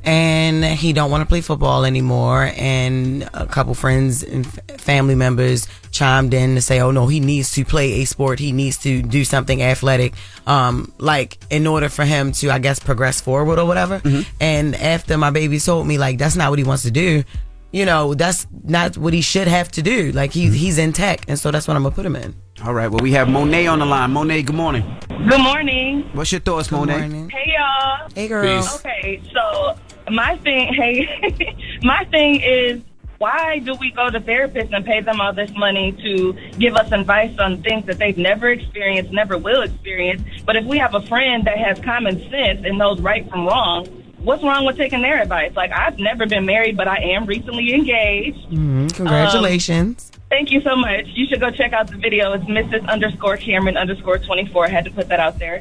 And he don't want to play football anymore. And a couple friends and family members chimed in to say, oh no, he needs to play a sport. He needs to do something athletic, like in order for him to, I guess, progress forward or whatever. And after my baby told me, like, that's not what he wants to do. That's not what he should have to do. Like, he's in tech. And so that's what I'm going to put him in. All right. Well, we have Monet on the line. Monet, good morning. Good morning. What's your thoughts, Monet? Morning. Hey, y'all. Hey, girl. Peace. Okay, so my thing is, why do we go to therapists and pay them all this money to give us advice on things that they've never experienced, never will experience? But if we have a friend that has common sense and knows right from wrong, what's wrong with taking their advice? Like, I've never been married, but I am recently engaged. Congratulations. Thank you so much. You should go check out the video. It's Mrs._Cameron_24. I had to put that out there.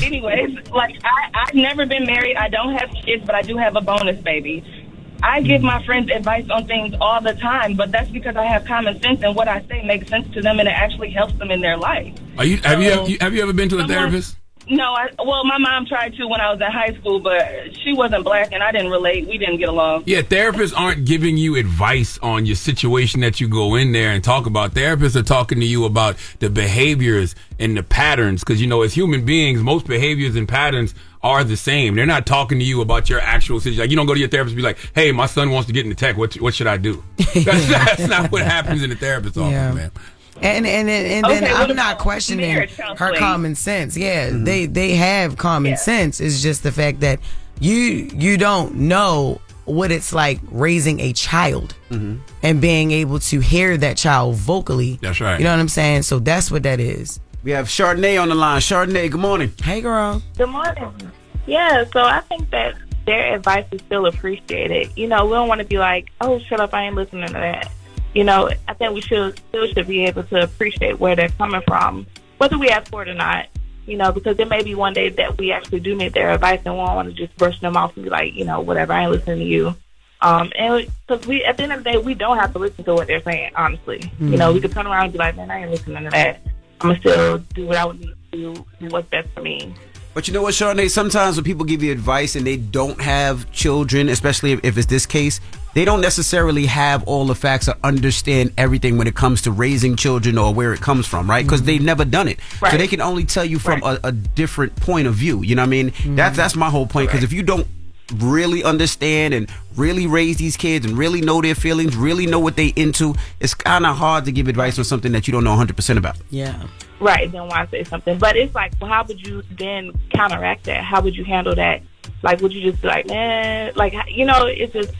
Anyways, like, I've never been married. I don't have kids, but I do have a bonus baby. I give my friends advice on things all the time, but that's because I have common sense, and what I say makes sense to them, and it actually helps them in their life. Have you ever been to a therapist? No, well, my mom tried to when I was in high school, but she wasn't black, and I didn't relate. We didn't get along. Yeah, therapists aren't giving you advice on your situation that you go in there and talk about. Therapists are talking to you about the behaviors and the patterns, because, as human beings, most behaviors and patterns are the same. They're not talking to you about your actual situation. Like, you don't go to your therapist and be like, hey, my son wants to get into tech. What should I do? That's not what happens in the therapist's office, man. And then I'm not questioning her common sense. Yeah, they have common sense. It's just the fact that you don't know what it's like raising a child and being able to hear that child vocally. That's right. You know what I'm saying? So that's what that is. We have Chardonnay on the line. Chardonnay, good morning. Hey, girl. Good morning. Yeah, so I think that their advice is still appreciated. We don't want to be like, oh, shut up, I ain't listening to that. I think we still should be able to appreciate where they're coming from, whether we ask for it or not, because there may be one day that we actually do need their advice and we don't want to just brush them off and be like, whatever, I ain't listening to you. And because at the end of the day, we don't have to listen to what they're saying, honestly. We could turn around and be like, man, I ain't listening to that. I'm going to still do what I would need to do what's best for me. But you know what, Chardonnay? Sometimes when people give you advice and they don't have children, especially if it's this case, they don't necessarily have all the facts or understand everything when it comes to raising children or where it comes from, right? Because they've never done it. Right. So they can only tell you from a different point of view. You know what I mean? That's my whole point. Because if you don't really understand and really raise these kids and really know their feelings, really know what they into, it's kind of hard to give advice on something that you don't know 100% about. Yeah. Right, then why say something? But it's like, well, how would you then counteract that? How would you handle that? Like, would you just be like, man, like, it's just,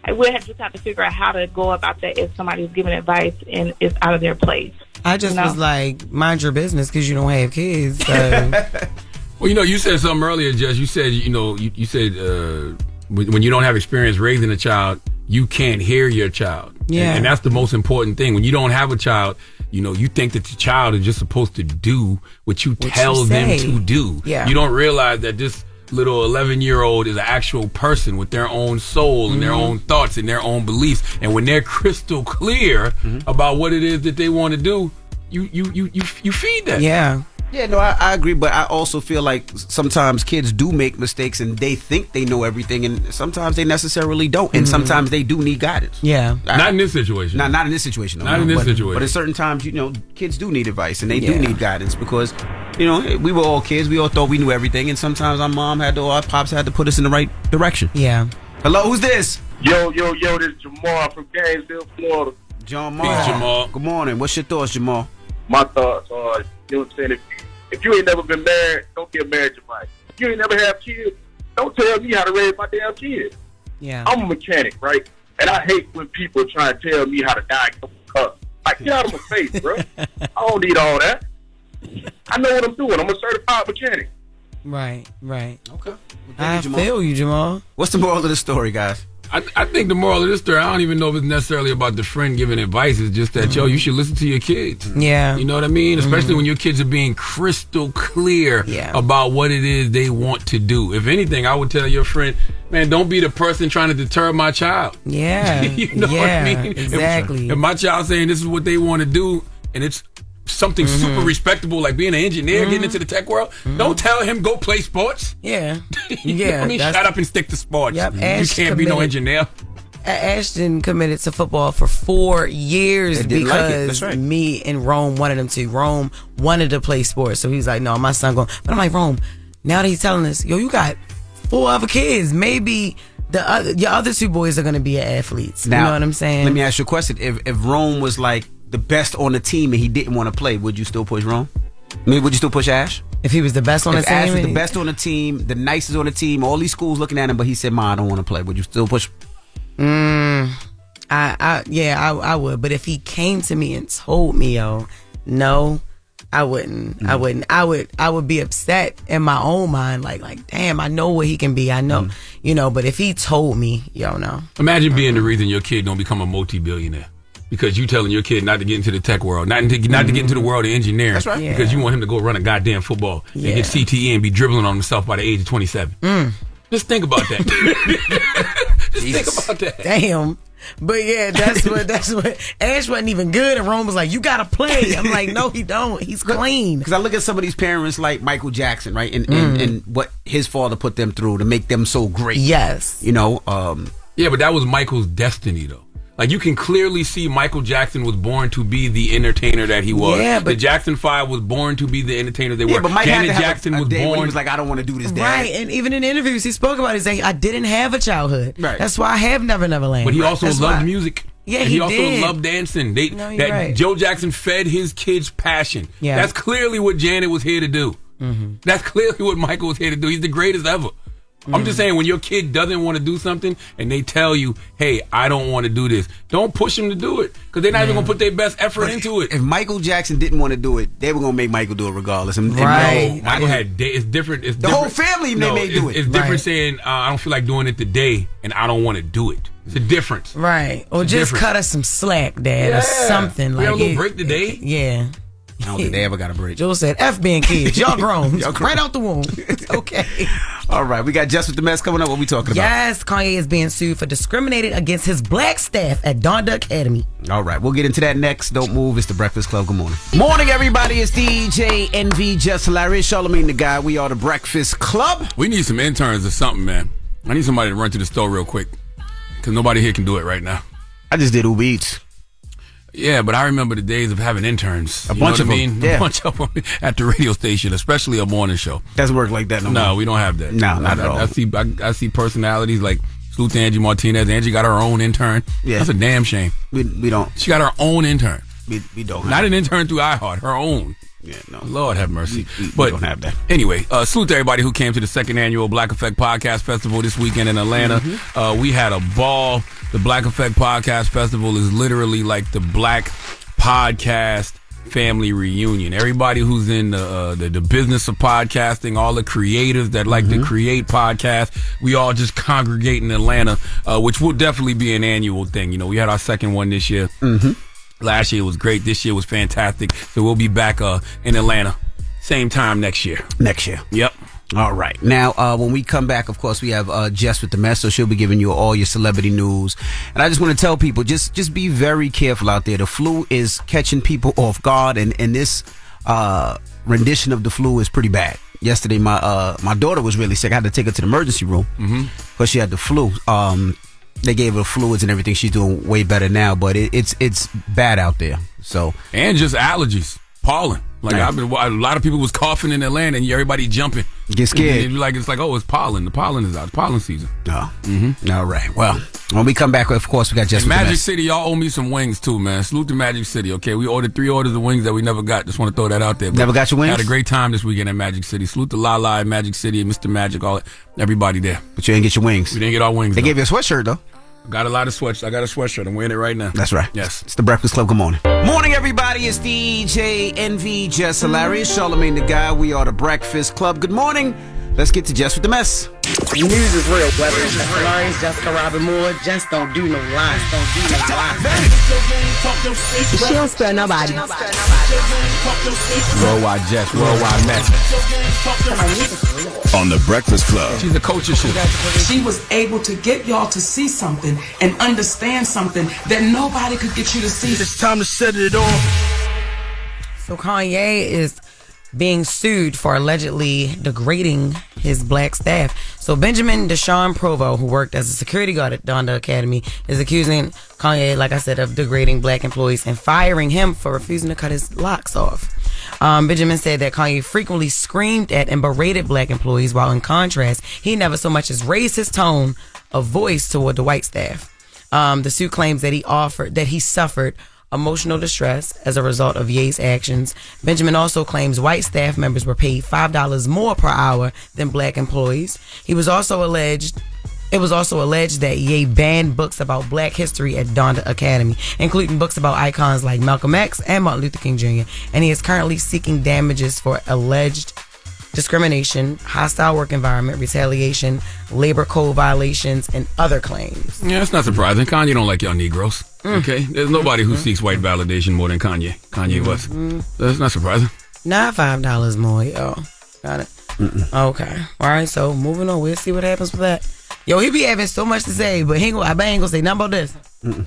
we'll just have to figure out how to go about that if somebody's giving advice and it's out of their place. I just was like, mind your business because you don't have kids. So. Well, you said something earlier, Jess. You said, you said when you don't have experience raising a child, you can't hear your child. Yeah. And that's the most important thing. When you don't have a child, you think that the child is just supposed to do what you tell them to do. Yeah. You don't realize that this little 11-year-old is an actual person with their own soul and their own thoughts and their own beliefs. And when they're crystal clear about what it is that they want to do, you feed that. Yeah. Yeah, no, I agree, but I also feel like sometimes kids do make mistakes and they think they know everything, and sometimes they necessarily don't, and sometimes they do need guidance. Yeah. Not in this situation. Not in this situation. Not in this situation. But at certain times, kids do need advice, and they do need guidance because, we were all kids. We all thought we knew everything, and sometimes our mom had to, or our pops had to put us in the right direction. Yeah. Hello, who's this? Yo, this is Jamal from Gainesville, Florida. Jamal. Peace, Jamal. Good morning. What's your thoughts, Jamal? My thoughts are, what I'm saying, if you ain't never been married, don't get married to Mike. If you ain't never have kids, don't tell me how to raise my damn kids. Yeah. I'm a mechanic, right? And I hate when people try to tell me how to diagnose cups. Like, get out of my face, bro. I don't need all that. I know what I'm doing. I'm a certified mechanic. Right. Okay. Well, I feel you, Jamal. What's the moral of the story, guys? I think the moral of this story, I don't even know if it's necessarily about the friend giving advice. It's just that, you should listen to your kids. Yeah. You know what I mean? Especially when your kids are being crystal clear about what it is they want to do. If anything, I would tell your friend, man, don't be the person trying to deter my child. Yeah. You know what I mean? Exactly. If my child's saying this is what they want to do, and it's something super respectable like being an engineer, getting into the tech world, don't tell him go play sports. Yeah. I mean, shut up and stick to sports. Yep. You can't be no engineer. Ashton committed to football for 4 years because me and Rome wanted him to. Rome wanted to play sports, so he was like, no, my son going. But I'm like, Rome, now that he's telling us, you got 4 other kids, maybe your other 2 boys are going to be athletes. Now, you know what I'm saying? Let me ask you a question. If Rome was like the best on the team and he didn't want to play, would you still push Rome? I mean, would you still push Ash? If he was the best on the if team? Ash was the best on the team, the nicest on the team, all these schools looking at him, but he said, I don't want to play. Would you still push? I would. But if he came to me and told me, no, I wouldn't. I would be upset in my own mind, like, damn, I know what he can be. I know, but if he told me, no. Imagine being the reason your kid don't become a multi-billionaire. Because you telling your kid not to get into the tech world, not to get into the world of engineering. That's right. Because you want him to go run a goddamn football and get CTE and be dribbling on himself by the age of 27. Just think about that. Think about that. Damn. But yeah, that's what Ash wasn't even good, and Rome was like, "You gotta play." I'm like, "No, he don't. He's clean." Because I look at some of these parents like Michael Jackson, right, and what his father put them through to make them so great. Yes, you know. Yeah, but that was Michael's destiny, though. Like, you can clearly see Michael Jackson was born to be the entertainer that he was. Yeah, but the Jackson 5 was born to be the entertainer they were. But Mike Janet had to Jackson have a was day born. when he was like, I don't want to do this, Dad. Right, and even in interviews he spoke about it, saying, "I didn't have a childhood. Right. That's why I have Never Never Land." But he also loved music. Yeah, and he also did. loved dancing. Right. Joe Jackson fed his kids passion. Yeah. That's clearly what Janet was here to do. Mm-hmm. That's clearly what Michael was here to do. He's the greatest ever. I'm just saying, when your kid doesn't want to do something and they tell you, "Hey, I don't want to do this," don't push them to do it, because they're not even going to put their best effort into it. If Michael Jackson didn't want to do it, they were going to make Michael do it regardless. And Right. no, Michael had it's different. It's the different. whole family they may do it. It's different Right. saying, "I don't feel like doing it today," and "I don't want to do it." It's a difference. Right, or It's a just difference. cut us some slack, Dad, Yeah. or something We like had a little it. break today. Yeah. I don't think they ever got a break. Joe said, "F being kids, y'all grown, Y'all grown. right out the womb." Okay. All right, we got Jess with the Mess coming up. What we talking about? Yes, Kanye is being sued for discriminating against his black staff at Donda Academy. All right, we'll get into that next. Don't move. It's the Breakfast Club. Good morning. Morning, everybody. It's DJ NV, Jess Hilarious, Charlamagne the Guy. We are the Breakfast Club. We need some interns or something, man. I need somebody to run to the store real quick, because nobody here can do it right now. I just did Uber Eats. Yeah, but I remember the days of having interns. A You bunch know of what I them. mean? Yeah. A bunch of them at the radio station, especially a morning show. Doesn't work like that no more. No, we don't have that. No, not at all. I see personalities like salute to Angie Martinez. Angie got her own intern. Yeah. That's a damn shame. We don't. She got her own intern. We don't. Not an intern through iHeart. Her own. Yeah, no. Lord have mercy. We don't have that. Anyway, salute to everybody who came to the second annual Black Effect Podcast Festival this weekend in Atlanta. We had a ball. The Black Effect Podcast Festival is literally like the Black podcast family reunion. Everybody who's in the business of podcasting, all the creators that like to create podcasts, we all just congregate in Atlanta, which will definitely be an annual thing. You know, we had our second one this year. Last year was great. This year was fantastic. So we'll be back in Atlanta same time next year. Next year. Yep. All right. Now, when we come back, of course, we have Jess with the Mess, so she'll be giving you all your celebrity news. And I just want to tell people, just be very careful out there. The flu is catching people off guard, and this rendition of the flu is pretty bad. Yesterday, my daughter was really sick. I had to take her to the emergency room because she had the flu. They gave her fluids and everything. She's doing way better now, but it's bad out there. So And just allergies, pollen. Like a lot of people was coughing in Atlanta, and everybody jumping. Get scared. It's like, oh, it's pollen. The pollen is out. It's pollen season. Oh. All right. Well, when we come back, of course, we got Jess In with the Magic Mess. City, y'all owe me some wings too, man. Salute to Magic City. Okay, we ordered 3 orders of wings that we never got. Just want to throw that out there. But Never got your wings? Had a great time this weekend at Magic City. Salute to Lala at Magic City and Mr. Magic, everybody there. But you didn't get your wings. We didn't get our wings. They gave you a sweatshirt though. Got a lot of sweats. I got a sweatshirt. I'm wearing it right now. That's right. Yes. It's the Breakfast Club. Good morning. Morning, everybody. It's DJ NV, Jess Hilarious, Charlamagne the Guy. We are the Breakfast Club. Good morning. Let's get to Jess with the Mess. News is real. Whether it's Jess Hilarious, Jessica Robin Moore, just don't do no lies. Don't do no lies. She don't spare nobody. Worldwide Jess, worldwide Mack. On the Breakfast Club. She's a coach of shit. She was able to get y'all to see something and understand something that nobody could get you to see. It's time to set it off. So Kanye is being sued for allegedly degrading his black staff. So Benjamin Deshaun Provo, who worked as a security guard at Donda Academy, is accusing Kanye, like I said, of degrading black employees and firing him for refusing to cut his locks off. Benjamin said that Kanye frequently screamed at and berated black employees, while in contrast, he never so much as raised his tone of voice toward the white staff. The suit claims that he suffered emotional distress as a result of Ye's actions. Benjamin also claims white staff members were paid $5 more per hour than black employees. It was also alleged that Ye banned books about black history at Donda Academy, including books about icons like Malcolm X and Martin Luther King Jr., and he is currently seeking damages for alleged discrimination, hostile work environment, retaliation, labor code violations, and other claims. Yeah, it's not surprising. Kanye don't like y'all Negroes. Okay? There's nobody who seeks white validation more than Kanye. Kanye West. That's not surprising. Not $5 more, yo. Got it? Okay. All right, so moving on. We'll see what happens with that. Yo, he be having so much to say, but I bet he ain't gonna say nothing about this.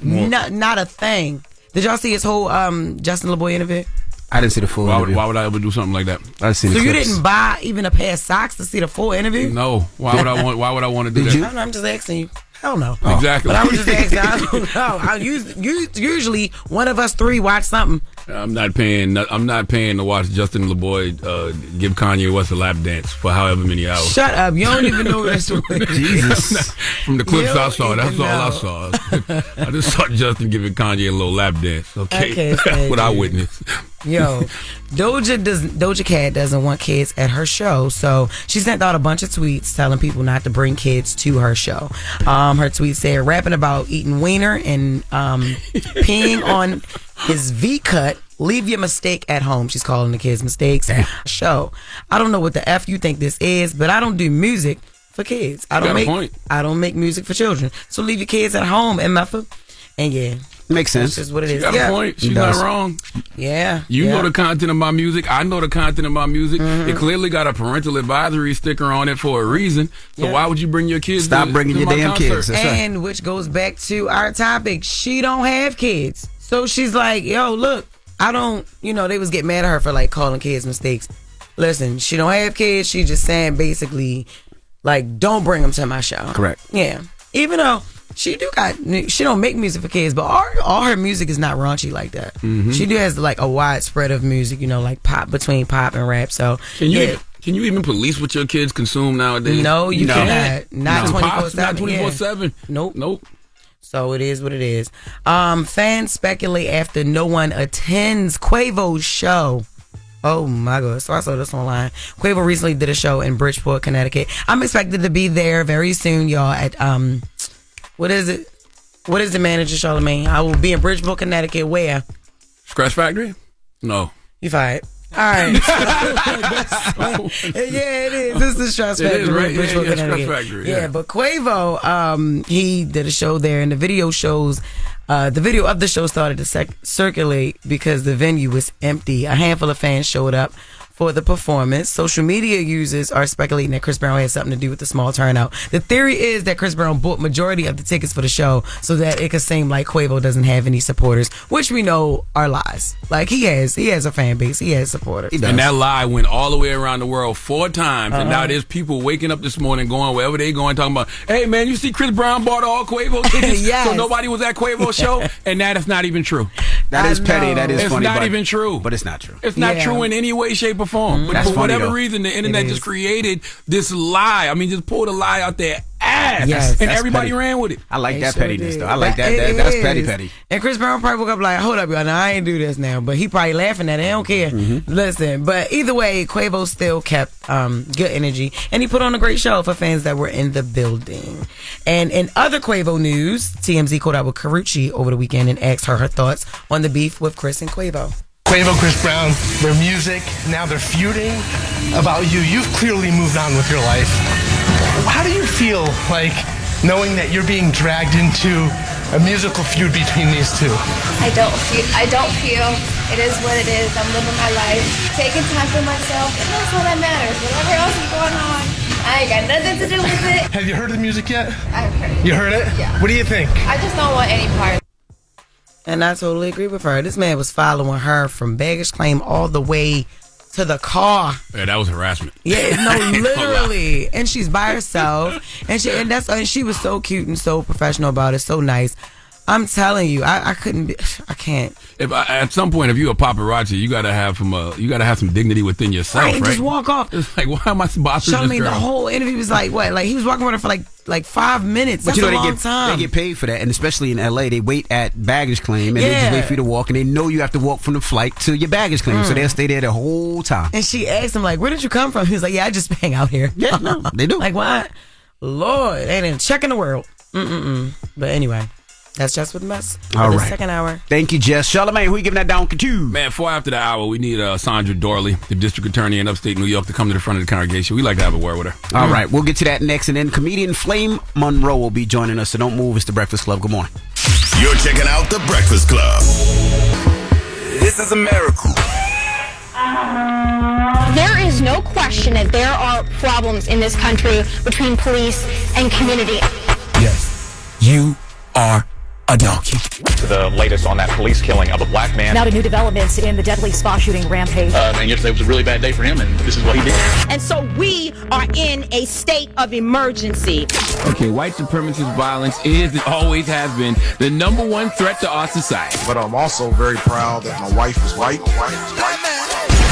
Not a thing. Did y'all see his whole Justin LeBoy interview? I didn't see the full interview. Why would I ever do something like that? I seen the So clips. you didn't buy even a pair of socks to see the full interview? No. Why would I want to do Did that? you? I'm just asking you. Hell no. Exactly. But I was just asking. I don't know. Usually one of us three watch something. I'm not paying to watch Justin LeBoy give Kanye West a lap dance for however many hours. Shut up. You don't even know this. Jesus. From the clips I saw, don't that's even all I know. saw. I just saw Justin giving Kanye a little lap dance. Okay, that's what I witnessed. Yo, Doja Cat doesn't want kids at her show, so she sent out a bunch of tweets telling people not to bring kids to her show. Her tweet said, rapping about eating wiener and peeing on his V-cut. Leave your mistake at home. She's calling the kids mistakes. Show. I don't know what the F you think this is, but I don't do music for kids. I don't make music for children. So leave your kids at home, MF. And yeah. Makes sense. That's just what it is. She got a point. She's not wrong. Yeah. You know the content of my music. I know the content of my music. It clearly got a parental advisory sticker on it for a reason. So why would you bring your kids? Stop bringing your damn kids. That's and right. which goes back to our topic. She don't have kids. So she's like, yo, look, I don't, they was getting mad at her for like calling kids mistakes. Listen, she don't have kids. She just saying basically like, don't bring them to my show. Correct. Yeah. Even though she don't make music for kids, but all her music is not raunchy like that. She has like a wide spread of music, like pop between pop and rap. So can you even police what your kids consume nowadays? No, you cannot. Not 24/7. Not 24/7. Nope. So it is what it is. Fans speculate after no one attends Quavo's show. Oh my God. So I saw this online. Quavo recently did a show in Bridgeport, Connecticut. I'm expected to be there very soon, y'all, at what is it? What is the manager, Charlamagne? I will be in Bridgeport, Connecticut. Where? Scratch Factory? No. You fired. All right. Yeah, it is. This is Scratch Factory. It is, right? Bridgeport, Yeah, Connecticut. Scratch Factory. Yeah, but Quavo, he did a show there, and the video shows. The video of the show started to circulate because the venue was empty. A handful of fans showed up for the performance. Social media users are speculating that Chris Brown had something to do with the small turnout. The theory is that Chris Brown bought majority of the tickets for the show so that it could seem like Quavo doesn't have any supporters, which we know are lies. Like he has a fan base, he has supporters. And that lie went all the way around the world 4 times, and now there's people waking up this morning going wherever they going talking about, hey man, you see Chris Brown bought all Quavo tickets, so nobody was at Quavo's show, and that is not even true. That is petty. That is funny. It's not even true. But it's not true. It's not true in any way, shape, or form. But for whatever reason, the internet just created this lie. I mean, just pulled a lie out there ass, and everybody ran with it. I like that pettiness, though. I like that. That's petty. And Chris Brown probably woke up like, hold up, y'all. Now, I ain't do this now. But he probably laughing at it. I don't care. Listen, but either way, Quavo still kept good energy. And he put on a great show for fans that were in the building. And in other Quavo news, TMZ caught up with Karrueche over the weekend and asked her thoughts on the beef with Chris and Quavo. Quavo, Chris Brown, their music, now they're feuding about you. You've clearly moved on with your life. How do you feel like knowing that you're being dragged into a musical feud between these two? I don't feel. It is what it is. I'm living my life, taking time for myself, and that's all that matters. Whatever else is going on, I ain't got nothing to do with it. Have you heard the music yet? I've heard it. You heard it? Yeah. What do you think? I just don't want any part. And I totally agree with her. This man was following her from baggage claim all the way to the car. Yeah, that was harassment. Yeah, no, literally. And she's by herself. And she was so cute and so professional about it, so nice. I'm telling you, I can't. At some point, if you're a paparazzi, you gotta have some dignity within yourself, right? Just walk off. It's like, why am I bothering this girl? The whole interview was like what? Like he was walking with her for like 5 minutes. That's a long time. They get paid for that, and especially in LA, they wait at baggage claim, and they just wait for you to walk, and they know you have to walk from the flight to your baggage claim, so they'll stay there the whole time. And she asked him like, "Where did you come from?" He was like, "Yeah, I just hang out here." Yeah, no, they do. Like what? Lord, they didn't check in the world. But anyway. That's Jess With The Mess. All right. Second hour. Thank you, Jess. Charlamagne, who you giving that down to? Man, 4 after the hour, we need Sandra Dorley, the district attorney in upstate New York, to come to the front of the congregation. We like to have a word with her. All right. We'll get to that next. And then comedian Flame Monroe will be joining us. So don't move. It's The Breakfast Club. Good morning. You're checking out The Breakfast Club. This is a miracle. There is no question that there are problems in this country between police and community. Yes, you are a donkey. The latest on that police killing of a black man. Now to new developments in the deadly spa shooting rampage. And yesterday was a really bad day for him, and this is what he did. And so we are in a state of emergency. Okay, white supremacist violence is and always has been the number one threat to our society. But I'm also very proud that my wife is white.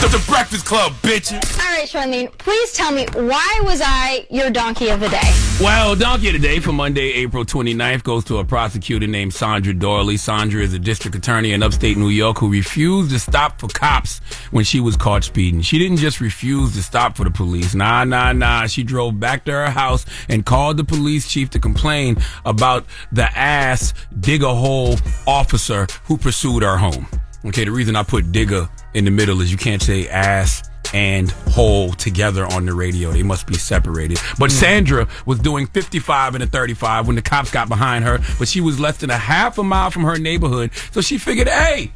The Breakfast Club, bitches. All right, Charlamagne, please tell me, why was I your donkey of the day? Well, donkey of the day for Monday, April 29th goes to a prosecutor named Sandra Dorley. Sandra is a district attorney in upstate New York who refused to stop for cops when she was caught speeding. She didn't just refuse to stop for the police. Nah. She drove back to her house and called the police chief to complain about the ass dig-a-hole officer who pursued her home. Okay, the reason I put digger in the middle is you can't say ass and hole together on the radio. They must be separated. But Sandra was doing 55 and a 35 when the cops got behind her, but she was less than a half a mile from her neighborhood. So she figured, hey,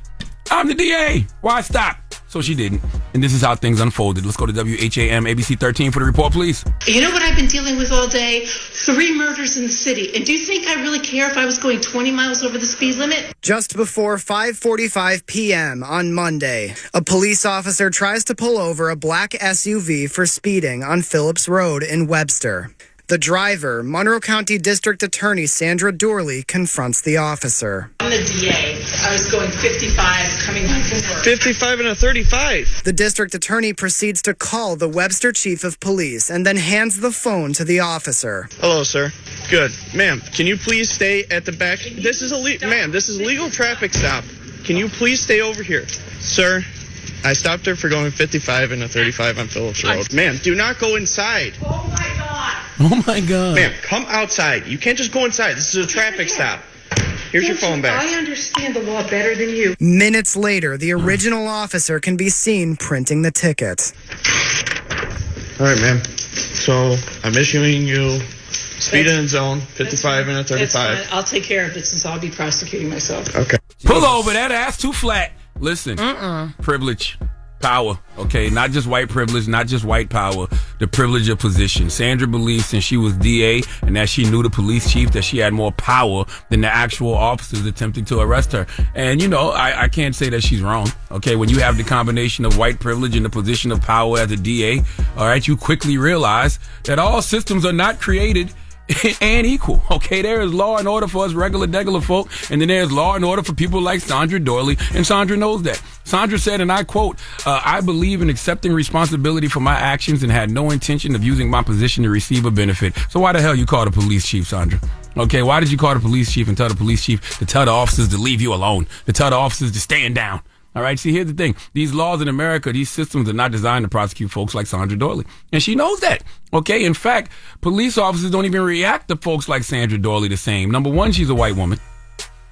I'm the DA. Why stop? So she didn't. And this is how things unfolded. Let's go to WHAM ABC 13 for the report, please. You know what I've been dealing with all day? 3 murders in the city. And do you think I really care if I was going 20 miles over the speed limit? Just before 5:45 p.m. on Monday, a police officer tries to pull over a black SUV for speeding on Phillips Road in Webster. The driver, Monroe County District Attorney Sandra Dorley, confronts the officer. I'm the DA. I was going 55 coming home from work. 55 and a 35. The district attorney proceeds to call the Webster chief of police and then hands the phone to the officer. Hello, sir. Good. Ma'am, can you please stay at the back? This is a legal traffic stop. Can you please stay over here? Sir, I stopped her for going 55 and a 35 on Phillips Road. Ma'am, do not go inside. Oh, my God. Oh, my God. Ma'am, come outside. You can't just go inside. This is a traffic stop. Here's your phone back. I understand the law better than you. Minutes later, the original officer can be seen printing the ticket. All right, ma'am. So I'm issuing you speed in zone 55 and a 35. I'll take care of it since I'll be prosecuting myself. Okay. Pull over. That ass too flat. Listen, privilege, power, okay? Not just white privilege, not just white power, the privilege of position. Sandra believes since she was DA and that she knew the police chief that she had more power than the actual officers attempting to arrest her. And, you know, I can't say that she's wrong, okay? When you have the combination of white privilege and the position of power as a DA, all right, you quickly realize that all systems are not created and equal, okay? There is law and order for us regular folk, and then there's law and order for people like Sandra Dorley, and Sandra knows that. Sandra said, and I quote, I believe in accepting responsibility for my actions and had no intention of using my position to receive a benefit. So why the hell you call the police chief, Sandra? Okay, why did you call the police chief and tell the police chief to tell the officers to leave you alone, to tell the officers to stand down? All right, see, here's the thing. These laws in America, these systems are not designed to prosecute folks like Sandra Dorley. And she knows that, okay? In fact, police officers don't even react to folks like Sandra Dorley the same. Number one, she's a white woman.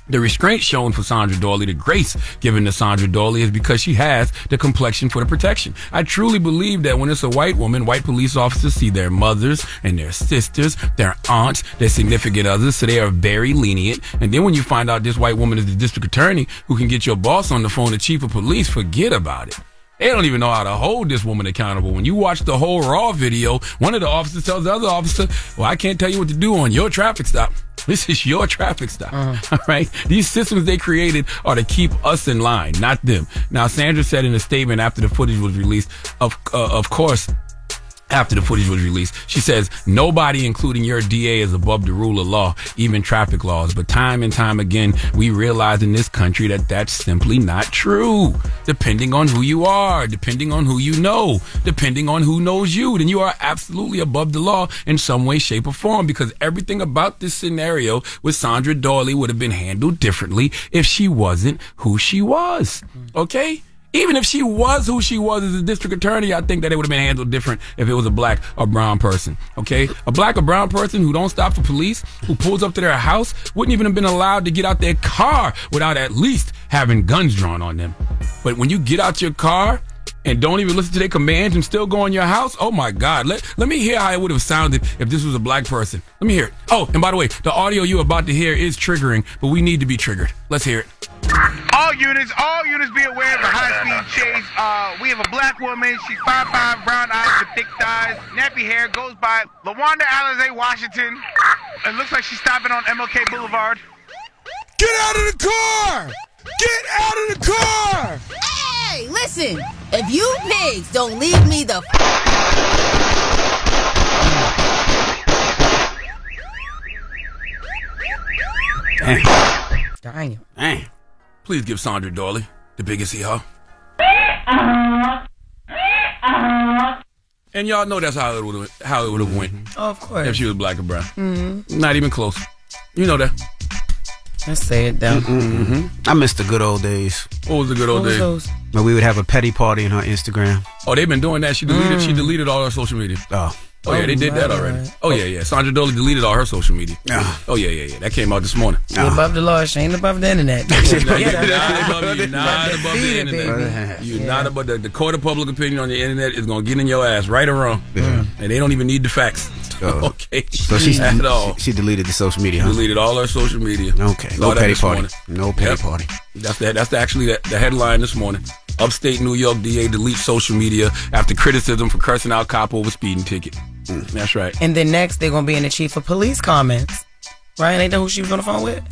The restraint shown for Sandra Dorley, the grace given to Sandra Dorley is because she has the complexion for the protection. I truly believe that when it's a white woman, white police officers see their mothers and their sisters, their aunts, their significant others, so they are very lenient. And then when you find out this white woman is the district attorney who can get your boss on the phone, the chief of police, forget about it. They don't even know how to hold this woman accountable. When you watch the whole raw video, one of the officers tells the other officer, well, I can't tell you what to do on your traffic stop. This is your traffic stop. All right? These systems they created are to keep us in line, not them. Now, Sandra said in a statement after the footage was released, of course, after the footage was released, she says, nobody, including your DA, is above the rule of law, even traffic laws. But time and time again, we realize in this country that that's simply not true. Depending on who you are, depending on who you know, depending on who knows you, then you are absolutely above the law in some way, shape, or form, because everything about this scenario with Sandra Dorley would have been handled differently if she wasn't who she was. Okay? Even if she was who she was as a district attorney, I think that it would have been handled different if it was a black or brown person, okay? A black or brown person who don't stop for police, who pulls up to their house, wouldn't even have been allowed to get out their car without at least having guns drawn on them. But when you get out your car and don't even listen to their commands and still go in your house, oh my God. Let me hear how it would have sounded if this was a black person. Let me hear it. Oh, and by the way, the audio you're about to hear is triggering, but we need to be triggered. Let's hear it. All units be aware of the high-speed chase. We have a black woman. She's 5'5", brown eyes with thick thighs, nappy hair, goes by LaWanda Alizé Washington. It looks like she's stopping on MLK Boulevard. Get out of the car! Get out of the car! Hey, listen. If you pigs don't leave me the Damn. Please give Sandra Dorley the biggest hee-haw. And y'all know that's how it would have went. Oh, of course. If she was black or brown. Mm-hmm. Not even close. You know that. Let's say it down. I miss the good old days. What was the good old days? Where we would have a petty party on her Instagram. Oh, they've been doing that. She deleted all her social media. Oh yeah, they did that already. Oh yeah. Sandra Dorley deleted all her social media. Oh yeah. That came out this morning. She above the law. She ain't above the internet. You're not above the internet. You're not above the court of public opinion on the internet is gonna get in your ass, right or wrong. And they don't even need the facts. Okay. So she deleted the social media. Huh? Deleted all her social media. Okay. No petty party. No petty party. That's actually the headline this morning. Upstate New York DA deletes social media after criticism for cursing out cop over speeding ticket. That's right. And then next, they're going to be in the chief of police comments. Right? Ain't that who she was on the phone with?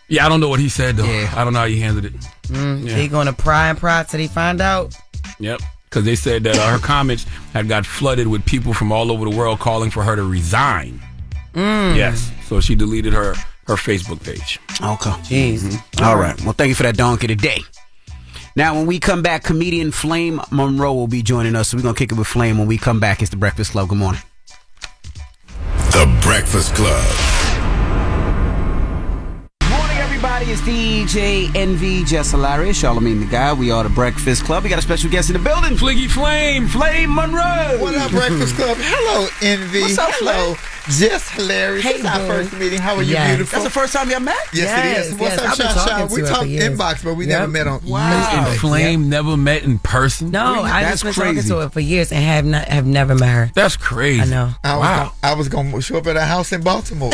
Yeah, I don't know what he said, though. Yeah. I don't know how he handled it. They going to pry till they find out? Yep. Because they said that her comments had got flooded with people from all over the world calling for her to resign. Yes. So she deleted her Facebook page. Okay. Jeez. All right. Well, thank you for that donkey today. Now, when we come back, comedian Flame Monroe will be joining us. So we're going to kick it with Flame when we come back. It's The Breakfast Club. Good morning. The Breakfast Club. Morning, everybody. It's DJ NV, Jess Hilarious, Charlamagne the Guy. We are The Breakfast Club. We got a special guest in the building. Fliggy Flame. Flame Monroe. What up, Breakfast Club? Hello, NV. What's up, Hello, Jess Hilarious. Hey, this is our first meeting. How are you, Yes. beautiful? That's the first time y'all met? Yes, it is. What's up, I've been Shaw? talking We to her talked for years. inbox, but we never met on And face. Flame never met in person? No, I That's just been talking crazy. to her for years and have never met her. That's crazy. I know. I was going to show up at a house in Baltimore.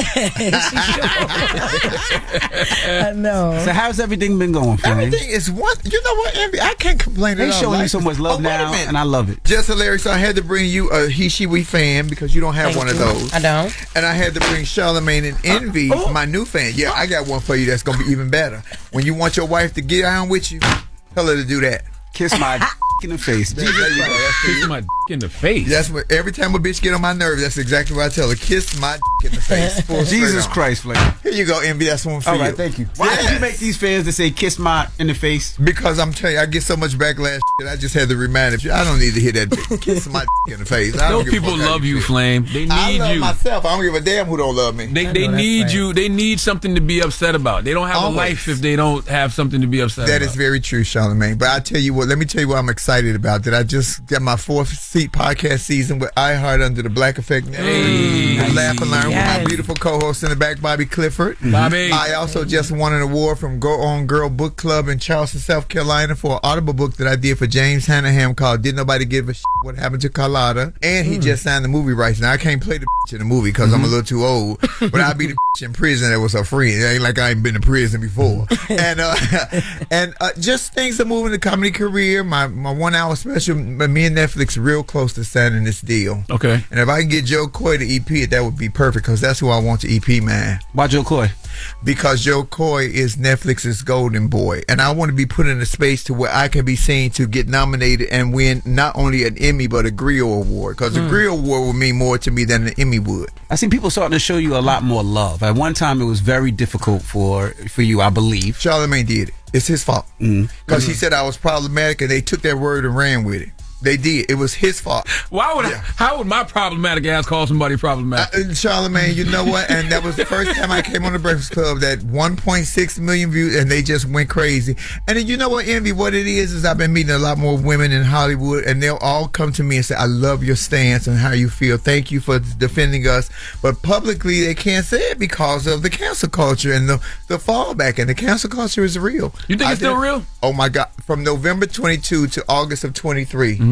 I know. So how's everything been going, Flame? Everything is one. You know what, Envy? I can't complain They at all. showing you so much love wait a now, minute. and I love it. Jess Hilarious, I had to bring you a He, She, We fan because you don't have Thank one you. of those. I don't. And I had to bring Charlamagne and Envy, my new fan. Yeah, I got one for you that's going to be even better. When you want your wife to get down with you, tell her to do that. Kiss my in the face. There you go. That's Kiss my in the face. That's what every time a bitch get on my nerves, that's exactly what I tell her. Kiss my in the face. Full Jesus straight on. Christ, Flame. Here you go, Envy. That's one for All you. right, thank you. Why did you make these fans that say kiss my in the face? Because I'm telling you, I get so much backlash. I just had to remind you. I don't need to hear that bitch. Kiss my in the face. I don't Those give a people fuck how love you, feel. Flame. They need I love you. myself. I don't give a damn who don't love me. They need you. They need something to be upset about. They don't have Always. a life if they don't have something to be upset That about. is very true, Charlamagne. But I tell you what, let me tell you what I'm excited about. That I just got my 4th seat podcast season with iHeart under the Black Effect Network. Hey. Laugh and Learn with Yes. my beautiful co-host in the back, Bobby Clifford. Bobby. I also just won an award from Go On Girl Book Club in Charleston, South Carolina for an audible book that I did for James Hannaham called Did Nobody Give a Shit What Happened to Carlotta. And he just signed the movie rights. Now I can't play the bitch in the movie because I'm a little too old. But I'll be the bitch in prison that was her friend. It ain't like I ain't been in prison before. And just things are moving the comedy career. My 1 hour special, me and Netflix real close to signing this deal. Okay. And if I can get Joe Coy to EP it, that would be perfect because that's who I want to EP, man. Why Joe Coy? Because Joe Coy is Netflix's golden boy. And I want to be put in a space to where I can be seen to get nominated and win not only an Emmy, but a Griot Award. Because a Griot Award would mean more to me than an Emmy would. I see people starting to show you a lot more love. At one time, it was very difficult for you, I believe. Charlamagne did it. It's his fault. Because he said I was problematic and they took that word and ran with it. They did. It was his fault. How would my problematic ass call somebody problematic? Charlamagne, you know what? And that was the first time I came on the Breakfast Club. That 1.6 million views, and they just went crazy. And then you know what, Envy? What it is I've been meeting a lot more women in Hollywood, and they'll all come to me and say, "I love your stance and how you feel. Thank you for defending us." But publicly, they can't say it because of the cancel culture and the fallback. And the cancel culture is real. You think it's still real? Oh my God! From November 22 to August of 23.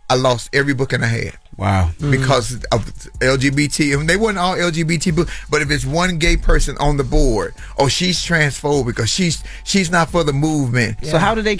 I lost every book I had. Wow. Because of LGBT. And they weren't all LGBT books, but if it's one gay person on the board, she's transphobic or she's not for the movement. So how do they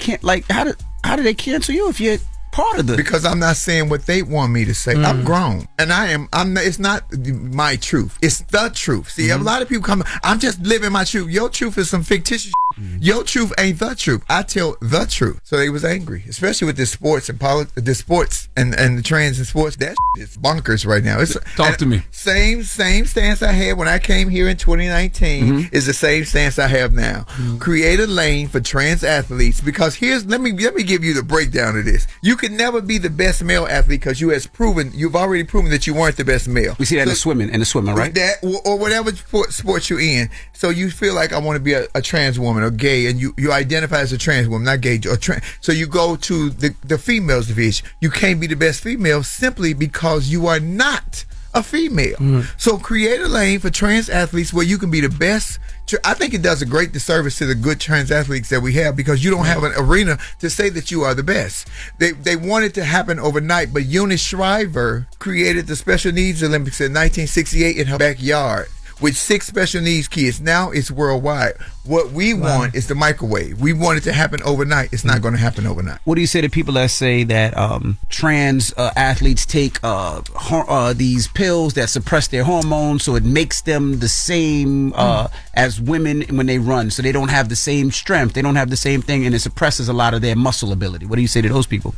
how do they cancel you if you're part of the... Because I'm not saying what they want me to say. I'm grown. And I'm not, it's not my truth. It's the truth. See, a lot of people come, I'm just living my truth. Your truth is some fictitious shit. Your truth ain't the truth. I tell the truth. So they was angry, especially with the sports and the sports and the trans and sports. That shit is bonkers right now. Talk to me. Same stance I had when I came here in 2019 is the same stance I have now. Create a lane for trans athletes, because let me give you the breakdown of this. You can never be the best male athlete because you've already proven that you weren't the best male. We see that in the swimming, right? That or whatever sport you're in. So you feel like I want to be a trans woman or gay, and you identify as a trans woman, not gay or trans. So you go to the females division. You can't be the best female simply because you are not a female. So create a lane for trans athletes where you can be the best. I think it does a great disservice to the good trans athletes that we have, because you don't have an arena to say that you are the best. They want it to happen overnight, but Eunice Shriver created the Special Needs Olympics in 1968 in her backyard with 6 special needs kids. Now it's worldwide. What we want is the microwave. We want it to happen overnight. It's not going to happen overnight. What do you say to people that say that trans athletes take these pills that suppress their hormones, so it makes them the same as women when they run, so they don't have the same strength, they don't have the same thing, and it suppresses a lot of their muscle ability? What do you say to those people?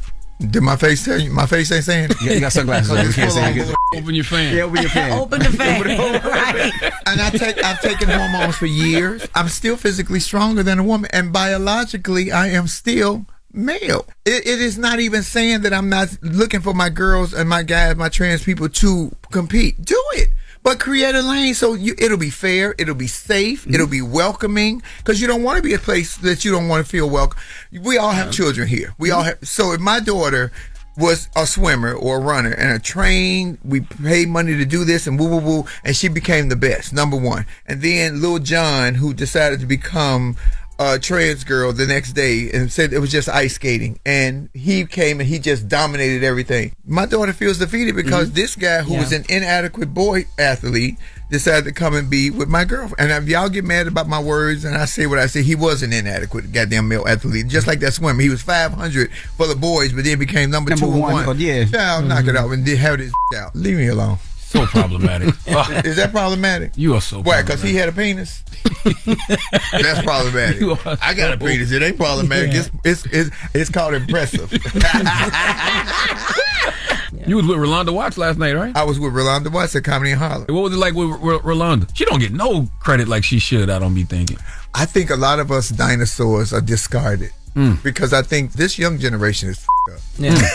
Did my face tell you? My face ain't saying it. Yeah, you got sunglasses on. We can't say it. Open your fan. Yeah, open your fan. Open the fan. Right. And I've taken hormones for years. I'm still physically stronger than a woman, and biologically I am still male. It is not even saying that I'm not looking for my girls and my guys, my trans people to compete. Do it. But create a lane so it'll be fair, it'll be safe, it'll be welcoming, because you don't want to be a place that you don't want to feel welcome. We all have children here. We all have. So if my daughter was a swimmer or a runner and a trained, we paid money to do this and woo woo woo, and she became the best, number one. And then Lil Jon, who decided to become a trans girl the next day and said it was just ice skating, and he came and he just dominated everything. My daughter feels defeated because this guy who was an inadequate boy athlete decided to come and be with my girlfriend. And if y'all get mad about my words and I say what I say, he was an inadequate goddamn male athlete, just like that swimmer. He was 500 for the boys, but then became number 2 and 1. Yeah, child, knock it off and have this out. Leave me alone. So problematic. Is that problematic? You are so Why? Because he had a penis? That's problematic. I got a penis. It ain't problematic. Yeah. It's called impressive. You was with Rolanda Watts last night, right? I was with Rolanda Watts at Comedy in Harlem. What was it like with Rolanda? She don't get no credit like she should, I don't be thinking. I think a lot of us dinosaurs are discarded because I think this young generation is f***ed up. Yeah.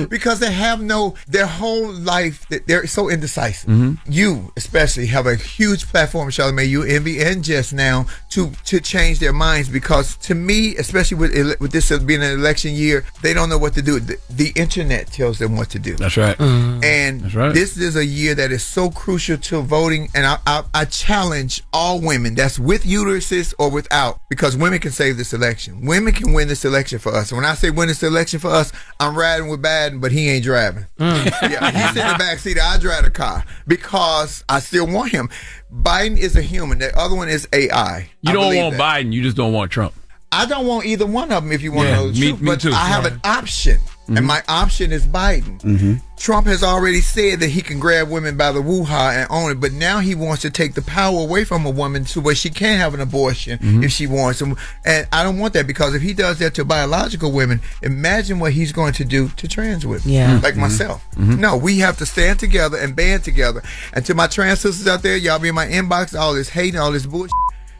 Because they have their whole life, they're so indecisive. You especially have a huge platform, Charlamagne, you, Envy, and Jess now to change their minds, because to me, especially with this being an election year, they don't know what to do. The internet tells them what to do. That's right. And this is a year that is so crucial to voting, and I challenge all women, that's with uteruses or without, because women can save this election. Women can win this election for us. And when I say win this election for us, I'm riding with Biden, but he ain't driving. Yeah, he's in the back seat. I drive the car because I still want him. Biden is a human. The other one is AI. You don't want Biden. You just don't want Trump. I don't want either one of them, if you want to know the truth. Me too. I have an option, and my option is Biden. Trump has already said that he can grab women by the woo-ha and own it, but now he wants to take the power away from a woman to where she can't have an abortion if she wants. And I don't want that, because if he does that to biological women, imagine what he's going to do to trans women, like myself. No, we have to stand together and band together. And to my trans sisters out there, y'all be in my inbox, all this hate and all this bullshit,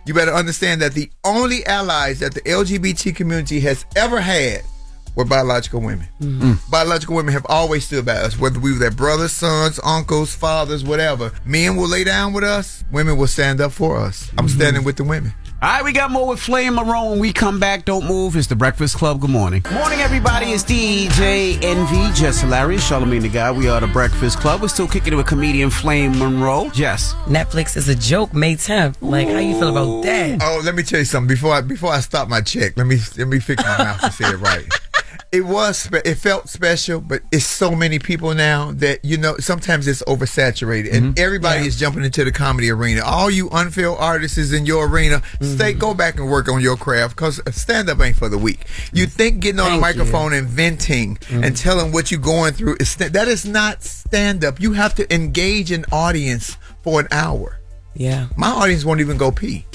you better understand that the only allies that the LGBT community has ever had were biological women. Biological women have always stood by us, whether we were their brothers, sons, uncles, fathers, whatever. Men will lay down with us. Women will stand up for us. I'm standing with the women. All right, we got more with Flame Monroe. When we come back, don't move. It's the Breakfast Club. Good morning. Morning, everybody. It's DJ NV, Jess Hilarious, Charlamagne the Guy. We are the Breakfast Club. We're still kicking it with comedian Flame Monroe. Jess. Netflix is a joke, May 10th. Like, how you feel about that? Oh, let me tell you something. Before I stop my check, let me fix my mouth and say it right. It felt special, but it's so many people now that, sometimes it's oversaturated. And everybody is jumping into the comedy arena. All you unfilled artists in your arena, go back and work on your craft, because stand-up ain't for the weak. You think getting on a microphone and venting and telling what you're going through, that is not stand-up. You have to engage an audience for an hour. Yeah. My audience won't even go pee.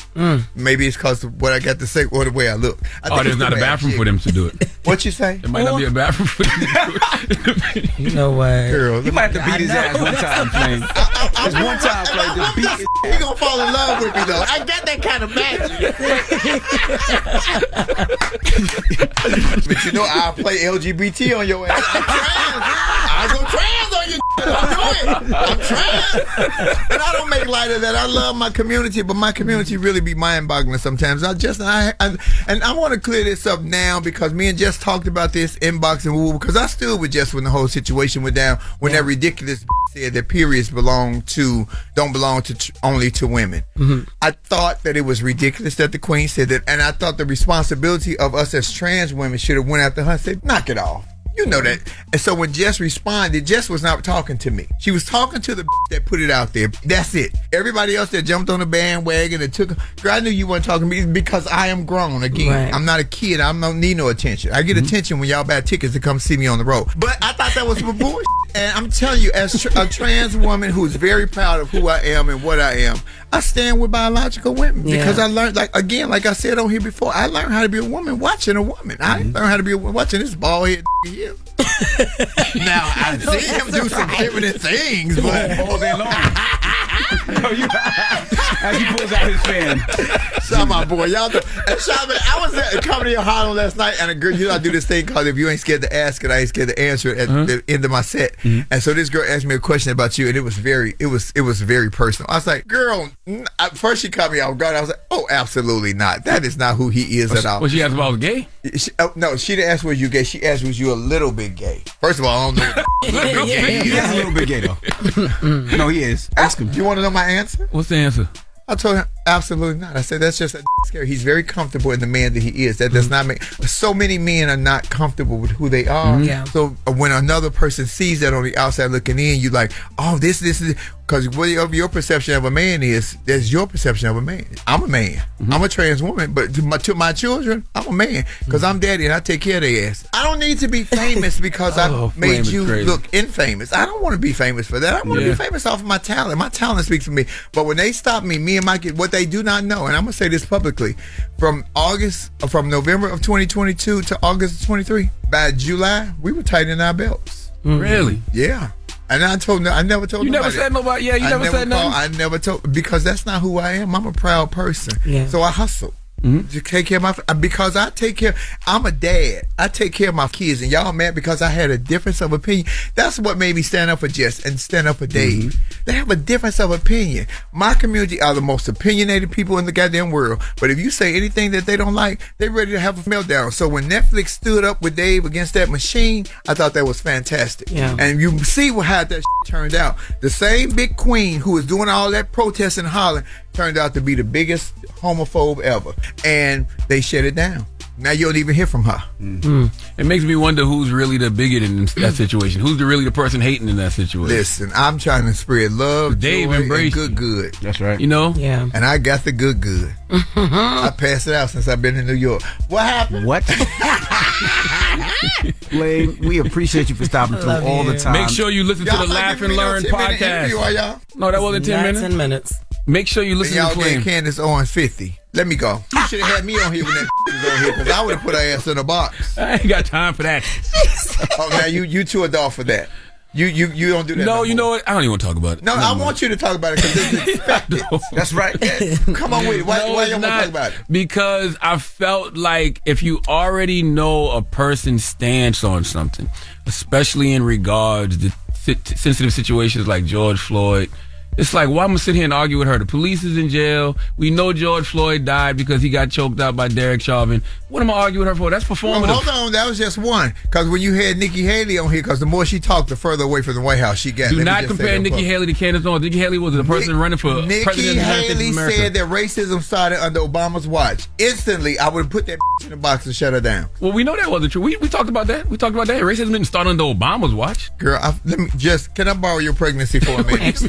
Maybe it's because of what I got to say or the way I look. There's not a bathroom for them to do it. What you say? There might not be a bathroom for them to do it. You know what? Girl, You might have to beat his ass one time, Flame. Just one time, Flame. Just beat his He gonna fall in love with me though. I got that kind of magic. But I'll play LGBT on your ass. I'm trans. I go trans on you. I'll do it. I'm trans. And I don't make light of that. I love my community, but my community really be mind-boggling sometimes. I want to clear this up now, because me and Jess talked about this inbox and woo, because I stood with Jess when the whole situation went down, when that ridiculous said that periods don't belong to only to women. I thought that it was ridiculous that the Queen said that, and I thought the responsibility of us as trans women should have went after her and said, knock it off. You know that. And so when Jess responded, Jess was not talking to me. She was talking to the that put it out there. That's it. Everybody else that jumped on the bandwagon and girl, I knew you weren't talking to me because I am grown again. Right. I'm not a kid. I don't need no attention. I get attention when y'all buy tickets to come see me on the road. But I thought that was some bullshit. And I'm telling you, as a trans woman who's very proud of who I am and what I am, I stand with biological women because I learned, like I said on here before, I learned how to be a woman watching a woman. I learned how to be a woman watching this bald head here. Now, I've seen him do some feminine things, but all day long. As he pulls out his fan. Shout my boy, y'all know. And Charlamagne, I was at Comedy in Harlem last night, and a girl, I do this thing called if you ain't scared to ask it, I ain't scared to answer it at the end of my set. And so this girl asked me a question about you, and it was very personal. I was like, girl, first she caught me off guard. I was like, oh, absolutely not. That is not who he is at all. Was she asked if I was gay? No, she didn't ask was you gay. She asked was you a little bit gay. First of all, I don't know. He is a little bit gay though. No, he is. Ask him. You want to know my answer? What's the answer? I told him absolutely not. I said that's just scary. He's very comfortable in the man that he is. That does not make so many men are not comfortable with who they are. So when another person sees that on the outside looking in, you like, oh, this is because whatever your perception of a man is, that's your perception of a man. I'm a man. I'm a trans woman, but to my children, I'm a man because I'm daddy and I take care of their ass. I don't need to be famous because I made you look infamous. I don't want to be famous for that. I want to be famous off of my talent. My talent speaks for me. But when they stop me and my kids, what they do not know, and I'm gonna say this publicly, from November of 2022 to August of 23, by July we were tightening our belts. Really? Yeah. And I never told you nobody. Never said nobody. Yeah, you never said nothing. I never told, because that's not who I am. I'm a proud person. Yeah. So I hustle. To take care of because I'm a dad. I take care of my kids, and y'all mad because I had a difference of opinion. That's what made me stand up for Jess and stand up for Dave. They have a difference of opinion. My community are the most opinionated people in the goddamn world. But if you say anything that they don't like, they're ready to have a meltdown. So when Netflix stood up with Dave against that machine, I thought that was fantastic. Yeah. And you see how that turned out. The same big queen who was doing all that protesting and hollering turned out to be the biggest homophobe ever. And they shut it down. Now you don't even hear from her. It makes me wonder who's really the bigot in that situation. Who's really the person hating in that situation? Listen, I'm trying to spread love, Dave joy, embraced and good. That's right. You know? Yeah. And I got the good. I passed it out since I've been in New York. What happened? What? Lane, we appreciate you for stopping through all the time. Make sure you listen to the Laugh and Learn podcast. No, that wasn't 10 minutes. 10 minutes. Make sure you listen to Flame. Y'all gave Candace Owens 50. Let me go. You should have had me on here when that was on here, because I would have put her ass in a box. I ain't got time for that. Oh, now you too adult for that. You don't do that. No, you know what? I don't even want to talk about it. No, I want you to talk about it because it's expected. That's right. Come on with it. Why you want to talk about it? Because I felt like if you already know a person's stance on something, especially in regards to sensitive situations like George Floyd, It's like, why am I sit here and argue with her? The police is in jail. We know George Floyd died because he got choked out by Derek Chauvin. What am I arguing with her for? That's performative. Well, hold on, that was just one. Because when you had Nikki Haley on here, because the more she talked, the further away from the White House she got. Do not compare Nikki Haley to Candace Owens. Nikki Haley was the person running for president of the United States of Nikki America. Haley said that racism started under Obama's watch. Instantly, I would have put that in the box and shut her down. Well, we know that wasn't true. We talked about that. We talked about that. Racism didn't start under Obama's watch. Girl, can I borrow your pregnancy for a minute?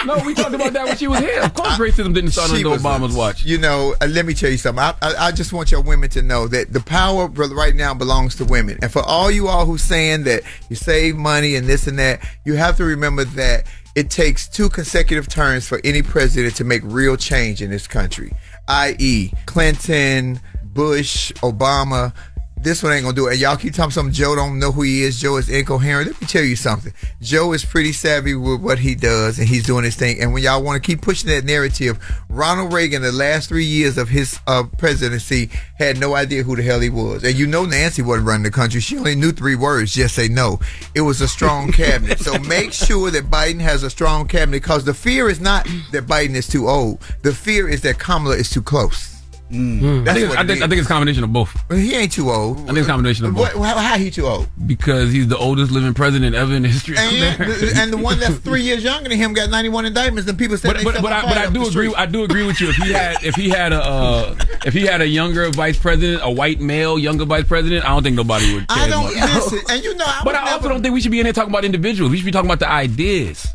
No, we talked about that when she was here. Of course, racism didn't start under Obama's watch. You know, let me tell you something. I just want your women to know that the power right now belongs to women. And for all you all who's saying that you save money and this and that, you have to remember that it takes 2 consecutive terms for any president to make real change in this country, i.e. Clinton, Bush, Obama. This one ain't gonna do it. And y'all keep talking something. Joe don't know who he is. Joe is incoherent. Let me tell you something. Joe is pretty savvy with what he does, and he's doing his thing. And when y'all want to keep pushing that narrative, Ronald Reagan, the last 3 years of his presidency, had no idea who the hell he was. And you know Nancy wasn't running the country. She only knew 3 words. Just say no. It was a strong cabinet. So make sure that Biden has a strong cabinet, because the fear is not that Biden is too old. The fear is that Kamala is too close. I think it's a combination of both. Well, he ain't too old. I think it's a combination of both. How he too old? Because he's the oldest living president ever in the history of America. And the one that's 3 years younger than him got 91 indictments. And people said, but I do agree. I do agree with you. If he had a younger vice president, a white male younger vice president, I don't think nobody would care. I don't listen. And you know, I also don't think we should be in here talking about individuals. We should be talking about the ideas.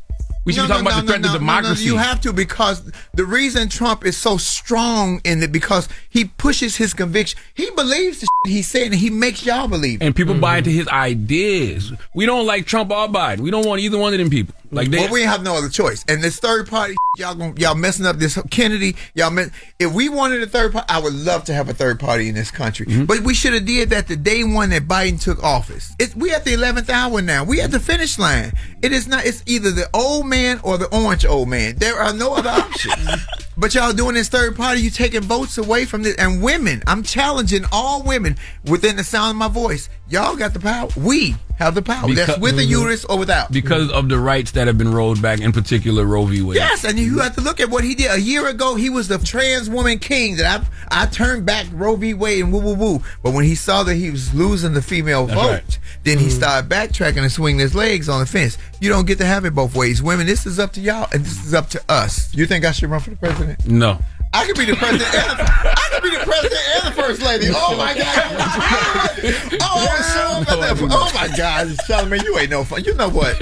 We should be talking about the threat to democracy. You have to, because the reason Trump is so strong in it, because he pushes his conviction. He believes the shit he's saying, and he makes y'all believe it. And people buy into his ideas. We don't like Trump or Biden. We don't want either one of them people. Well, we have no other choice. And this third party, y'all messing up this Kennedy. If we wanted a third party, I would love to have a third party in this country. Mm-hmm. But we should have did that the day one that Biden took office. We at the 11th hour now. We at the finish line. It is not. It's either the old man or the orange old man. There are no other options. But y'all doing this third party, you taking votes away from this. And women, I'm challenging all women within the sound of my voice. Y'all got the power. We have the power. That's with the uterus or without. Because of the rights that have been rolled back, in particular Roe v. Wade. Yes, and you have to look at what he did. A year ago, he was the trans woman king that I turned back Roe v. Wade and woo. But when he saw that he was losing the female vote, then he started backtracking and swinging his legs on the fence. You don't get to have it both ways. Women, this is up to y'all, and this is up to us. You think I should run for the president? No. I could be the president and the first lady. Oh my God! Oh my God! Charlamagne, you ain't no fun. You know what?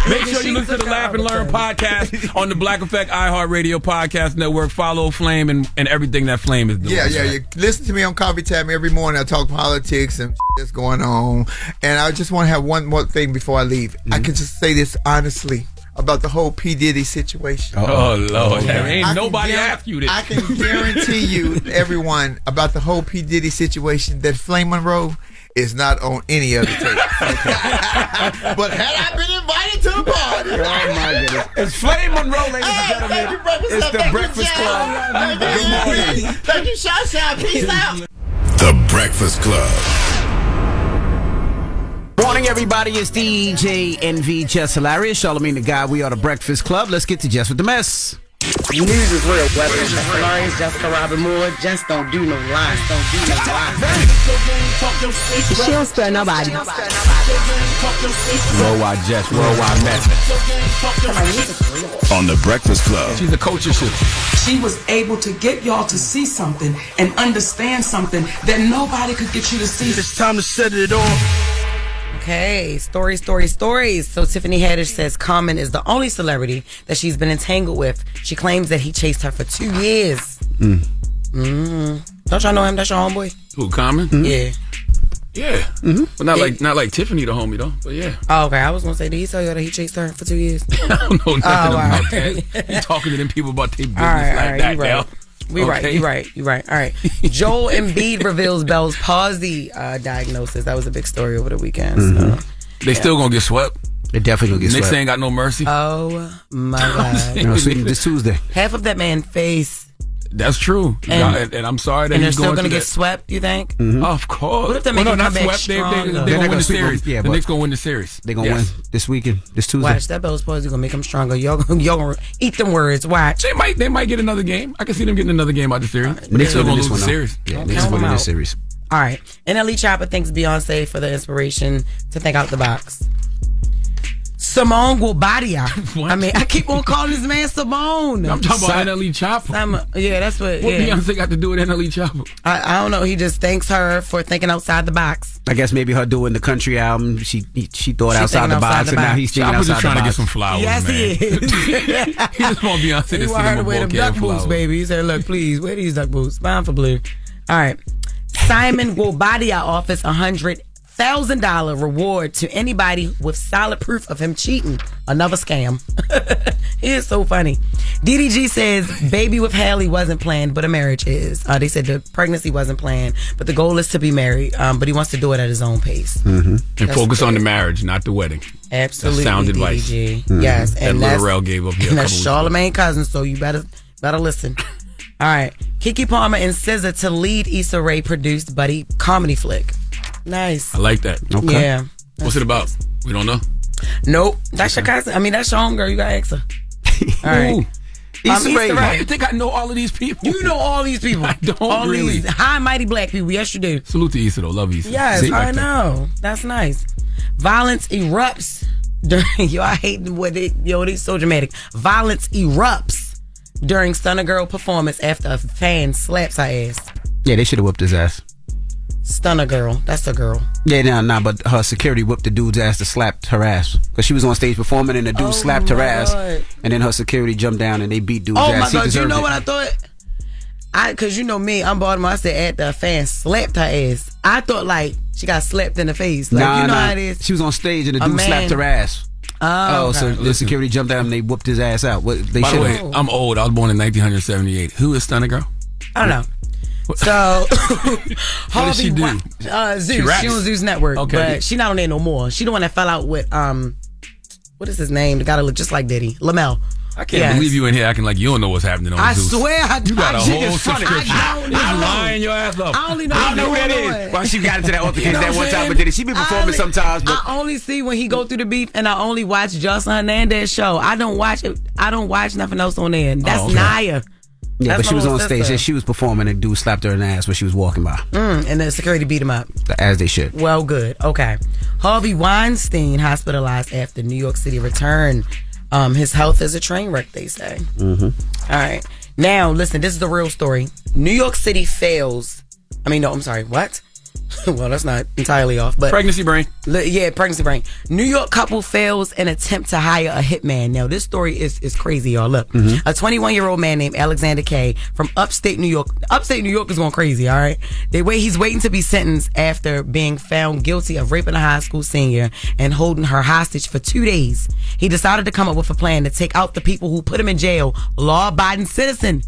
Make sure you listen to the Laugh and Learn podcast on the Black Effect iHeartRadio podcast network. Follow Flame and everything that Flame is doing. Yeah. Listen to me on Coffee Time every morning. I talk politics and that's going on. And I just want to have one more thing before I leave. Mm-hmm. I can just say this honestly about the whole P. Diddy situation. Oh Lord. Ain't nobody asked you this. I can guarantee you, everyone, about the whole P. Diddy situation, that Flame Monroe is not on any other tape. But had I been invited to the party, oh my goodness. It's Flame Monroe, ladies and gentlemen. It's the Breakfast Club. Good morning. Thank you, Shasha. Peace out. The Breakfast Club. Morning, everybody. It's DJ NV Jess Hilarious, Charlamagne the Guy. We are the Breakfast Club. Let's get to Jess with the Mess. News is real. Whether it's Jess Hilarious, Jessica Robin Moore, just don't do no lies. She don't spare nobody. Worldwide Jess, worldwide Mess. On the Breakfast Club. She's a coach of shit. She was able to get y'all to see something and understand something that nobody could get you to see. It's time to set it off. Okay, stories. So Tiffany Haddish says Common is the only celebrity that she's been entangled with. She claims that he chased her for 2 years. Don't y'all know him? That's your homeboy? Who, Common? Yeah. Yeah. But not like Tiffany the homie though. But yeah. Oh, okay. I was gonna say, did he tell you that he chased her for 2 years? I don't know nothing about that. You talking to them people about their business that, right. You right. All right. Joel Embiid reveals Bell's palsy diagnosis. That was a big story over the weekend. So, they still gonna get swept. They definitely gonna get swept. Knicks ain't got no mercy. Oh my God. This Tuesday. Half of that man's face That's true. And I'm sorry that and they're he's still going to to get swept, you think? Mm-hmm. Of course. What if they make them come back They're stronger? going to win the series. Yeah, the Knicks going to win the series. They're going to win this weekend, this Tuesday. Watch, that Bell's Palsy going to make them stronger. Y'all going to eat them words. Watch. They might get another game. I can see them getting another game out the series. Knicks still going to lose the series. Yeah, Knicks winning this series. All right. NLE Chopper thanks Beyonce for the inspiration to think out the box. Simone Guobadia. I mean, I keep on calling this man Simone. I'm talking about NLE Chopper. Yeah, that's what. What Beyonce got to do with NLE Chopper? I don't know. He just thanks her for thinking outside the box. I guess maybe her doing the country album, she thought outside the box, and now he's thinking outside the box. Chopper's just trying to get some flowers. Yes, man. he is. He just want Beyonce to send him a wear them duck boots, baby. He said, "Look, please wear these duck boots. Fine for blue." All right. Simon Guobadia offers $100,000 reward to anybody with solid proof of him cheating. Another scam. He is so funny. DDG says baby with Haley wasn't planned, but a marriage is. They said the pregnancy wasn't planned, but the goal is to be married. But he wants to do it at his own pace. Mm-hmm. And focus on the marriage, not the wedding. Absolutely. That's sound advice. Mm-hmm. Yes. And Lil Rel gave up here. And that's Charlamagne cousin, so you better listen. All right. Keke Palmer and SZA to lead Issa Rae produced buddy comedy flick. Nice. I like that. Okay. Yeah. What's it about? We don't know. Nope. That's your cousin. I mean, that's your homegirl. You got to ask her. All right. Issa Rae. Why do you think I know all of these people? You know all these people. I don't all really. These high and mighty black people. Yes, you do. Salute to Issa, though. Love Issa. Yes, I know. That's nice. Violence erupts during. Yo, I hate what they. Yo, they so dramatic. Violence erupts during Stunner Girl performance after a fan slaps her ass. Yeah, they should have whipped his ass. Stunner Girl. That's a girl. Yeah, nah, but her security whipped the dude's ass to slap her ass. Because she was on stage performing and the dude slapped her ass. And then her security jumped down and they beat dude's ass. Oh my God, you know it. what I thought? Because you know me, I'm Baltimore. I said after a fan slapped her ass. I thought like she got slapped in the face. Like, you know how it is. She was on stage and the dude slapped her ass. Oh, okay. So the security jumped down and they whooped his ass out. By the way, I'm old. I was born in 1978. Who is Stunner Girl? I don't know. So, what does she do? Zeus. She on Zeus Network, okay. But she not on there no more. She the one that fell out with what is his name? The guy that look just like Diddy, Lamel. I can't believe you in here acting like you don't know what's happening on Zeus. I swear I do. You got a whole subscription. I don't know. Lying your ass up. I only know. I don't know who that is. Well, she got into that altercation that one time, but did she be performing sometimes? But I only see when he go through the beef, and I only watch Jocelyn Hernandez show. I don't watch it. I don't watch nothing else on there. That's Naya. Yeah, That's but she was on sister. stage. She was performing and dude slapped her in the ass when she was walking by. And the security beat him up. As they should. Well, good. Okay. Harvey Weinstein hospitalized after New York City return. His health is a train wreck, they say. Mm-hmm. All right. Now, listen, this is the real story. New York City fails. What? Well, that's not entirely off, but pregnancy brain. Yeah, pregnancy brain. New York couple fails an attempt to hire a hitman. Now, this story is crazy, y'all. Look, a 21-year-old man named Alexander K. from upstate New York. Upstate New York is going crazy. All right, he's waiting to be sentenced after being found guilty of raping a high school senior and holding her hostage for 2 days. He decided to come up with a plan to take out the people who put him in jail. Law-abiding citizen.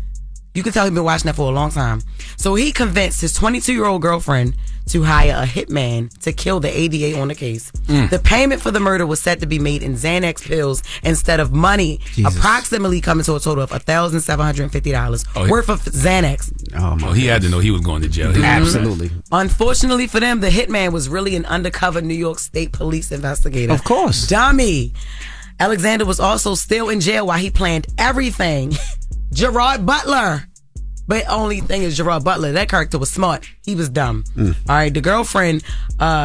You can tell he's been watching that for a long time. So he convinced his 22-year-old girlfriend to hire a hitman to kill the ADA on the case. The payment for the murder was set to be made in Xanax pills instead of money, approximately coming to a total of $1,750 worth of Xanax. Oh, he had to know he was going to jail. Absolutely. Unfortunately for them, the hitman was really an undercover New York State police investigator. Of course. Dummy. Alexander was also still in jail while he planned everything. Gerard Butler. But only thing is Gerard Butler, that character was smart. He was dumb. All right, the girlfriend,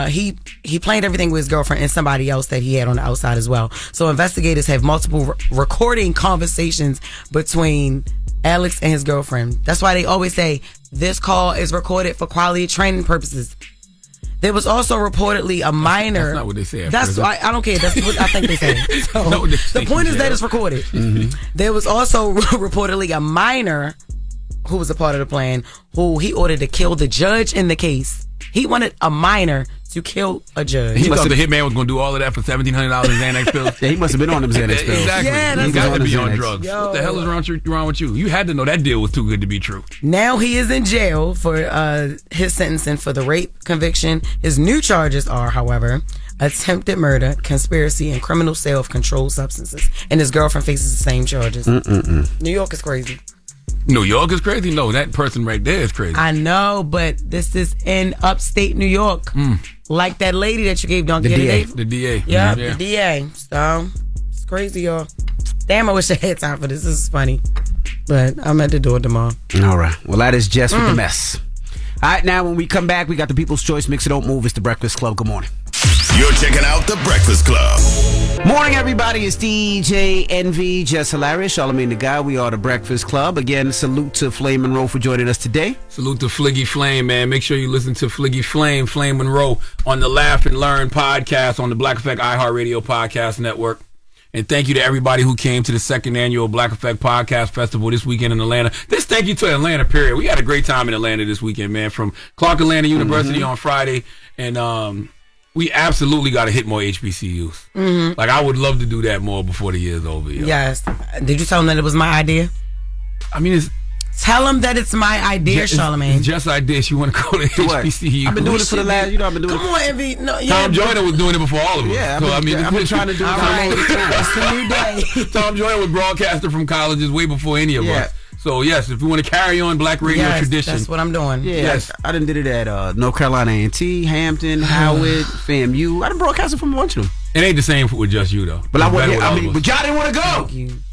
he planned everything with his girlfriend and somebody else that he had on the outside as well. So investigators have multiple recording conversations between Alex and his girlfriend. That's why they always say this call is recorded for quality training purposes. There was also reportedly a minor. That's not what they say. That's why I don't care. That's what I think they say. So the point is that it's recorded. There was also reportedly a minor who was a part of the plan, who he ordered to kill the judge in the case. He wanted a minor to kill a judge. He thought the hitman was going to do all of that for $1,700 in Xanax pills. Yeah, he must have been on them Xanax pills. Exactly. Yeah, he got to be on Xanax. drugs. Yo. What the hell is wrong with you? You had to know that deal was too good to be true. Now he is in jail for his sentencing for the rape conviction. His new charges are, however, attempted murder, conspiracy, and criminal sale of controlled substances. And his girlfriend faces the same charges. New York is crazy. New York is crazy? No, that person right there is crazy. I know, but this is in upstate New York. Like that lady that you gave Donkey DA. The DA. Yeah, the DA. So, it's crazy, y'all. Damn, I wish I had time for this. This is funny. But I'm at the door tomorrow. All right. Well, that is Jess with the mess. All right, now when we come back, we got the People's Choice Mix It Don't Move. It's the Breakfast Club. Good morning. You're checking out the Breakfast Club. Morning, everybody. It's DJ NV, Jess Hilarious, Charlamagne the Guy. We are the Breakfast Club. Again, salute to Flame Monroe for joining us today. Salute to Fliggy Flame, man. Make sure you listen to Fliggy Flame, Flame Monroe, on the Laugh and Learn podcast on the Black Effect iHeartRadio Podcast Network. And thank you to everybody who came to the second annual Black Effect Podcast Festival this weekend in Atlanta. Thank you to Atlanta, period. We had a great time in Atlanta this weekend, man, from Clark Atlanta University on Friday. And we absolutely got to hit more HBCUs. Like, I would love to do that more before the year's over. Yo. Yes. Did you tell them that it was my idea? I mean, tell them that it's my idea, Charlamagne. It's just idea. She want to go to HBCU. I've been doing it for the last, I've been doing it. Come on, Envy. No, Tom Joyner was doing it before all of us. Yeah, I've been trying to do it for all the time. It's a new day. Tom Joyner was broadcaster from colleges way before any of us. So, yes, if we want to carry on Black radio tradition. That's what I'm doing. Yeah, yes. I done did it at North Carolina A&T, Hampton, Howard, FAMU. I done broadcasted from a bunch of them. It ain't the same with just you, though. But but y'all didn't want to go.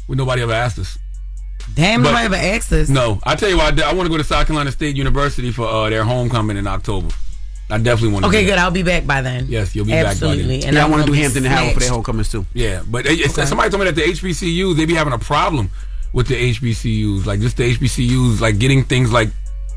Well, nobody ever asked us. Damn, nobody ever asked us. No, I tell you what, I want to go to South Carolina State University for their homecoming in October. I definitely want to. Okay, good. I'll be back by then. Yes, you'll be back by then. And I want to do Hampton and Howard for their homecomings too. Yeah, but somebody told me that the HBCUs, they be having a problem with the HBCUs, like just the HBCUs, like getting things like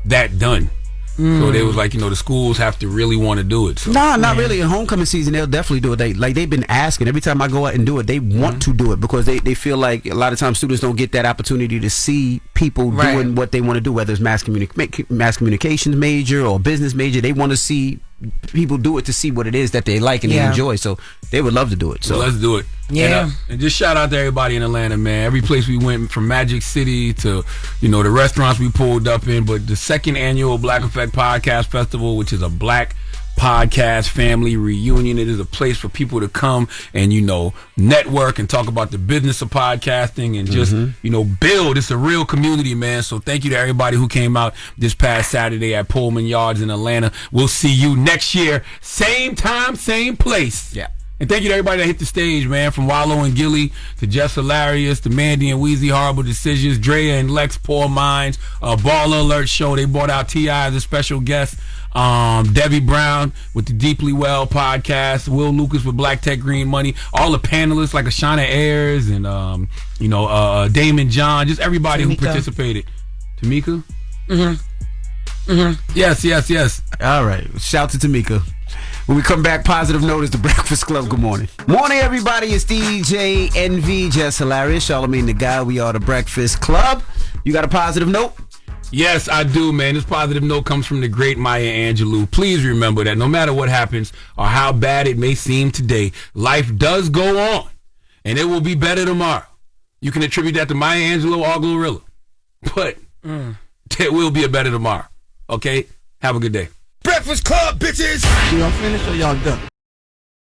that done. So they was like, the schools have to really want to do it. So. Nah, not really. In homecoming season, they'll definitely do it. They've been asking. Every time I go out and do it, they want to do it because they feel like a lot of times students don't get that opportunity to see people doing what they want to do, whether it's mass communications major or business major. They want to see people do it to see what it is that they like and they enjoy. So they would love to do it. So let's do it. Yeah. And just shout out to everybody in Atlanta, man. Every place we went, from Magic City to, the restaurants we pulled up in. But the second annual Black Effect Podcast Festival, which is a Black podcast family reunion. It is a place for people to come and, network and talk about the business of podcasting and just, build. It's a real community, man. So thank you to everybody who came out this past Saturday at Pullman Yards in Atlanta. We'll see you next year. Same time, same place. Yeah. And thank you to everybody that hit the stage, man. From Wallow and Gilly to Jess Hilarious to Mandy and Weezy Horrible Decisions, Drea and Lex Poor Minds, Baller Alert Show. They brought out T.I. as a special guest. Debbie Brown with the Deeply Well podcast, Will Lucas with Black Tech Green Money, all the panelists like Ashana Ayers and Damon John, just everybody who participated. Tamika? Yes. All right. Shout to Tamika. When we come back, positive note is the Breakfast Club. Good morning. Morning, everybody. It's DJ NV, Jess Hilarious, Charlamagne the Guy. We are the Breakfast Club. You got a positive note? Yes, I do, man. This positive note comes from the great Maya Angelou. Please remember that no matter what happens or how bad it may seem today, life does go on, and it will be better tomorrow. You can attribute that to Maya Angelou or Glorilla, but there will be a better tomorrow. Okay? Have a good day. Breakfast Club, bitches! Y'all finished or y'all done?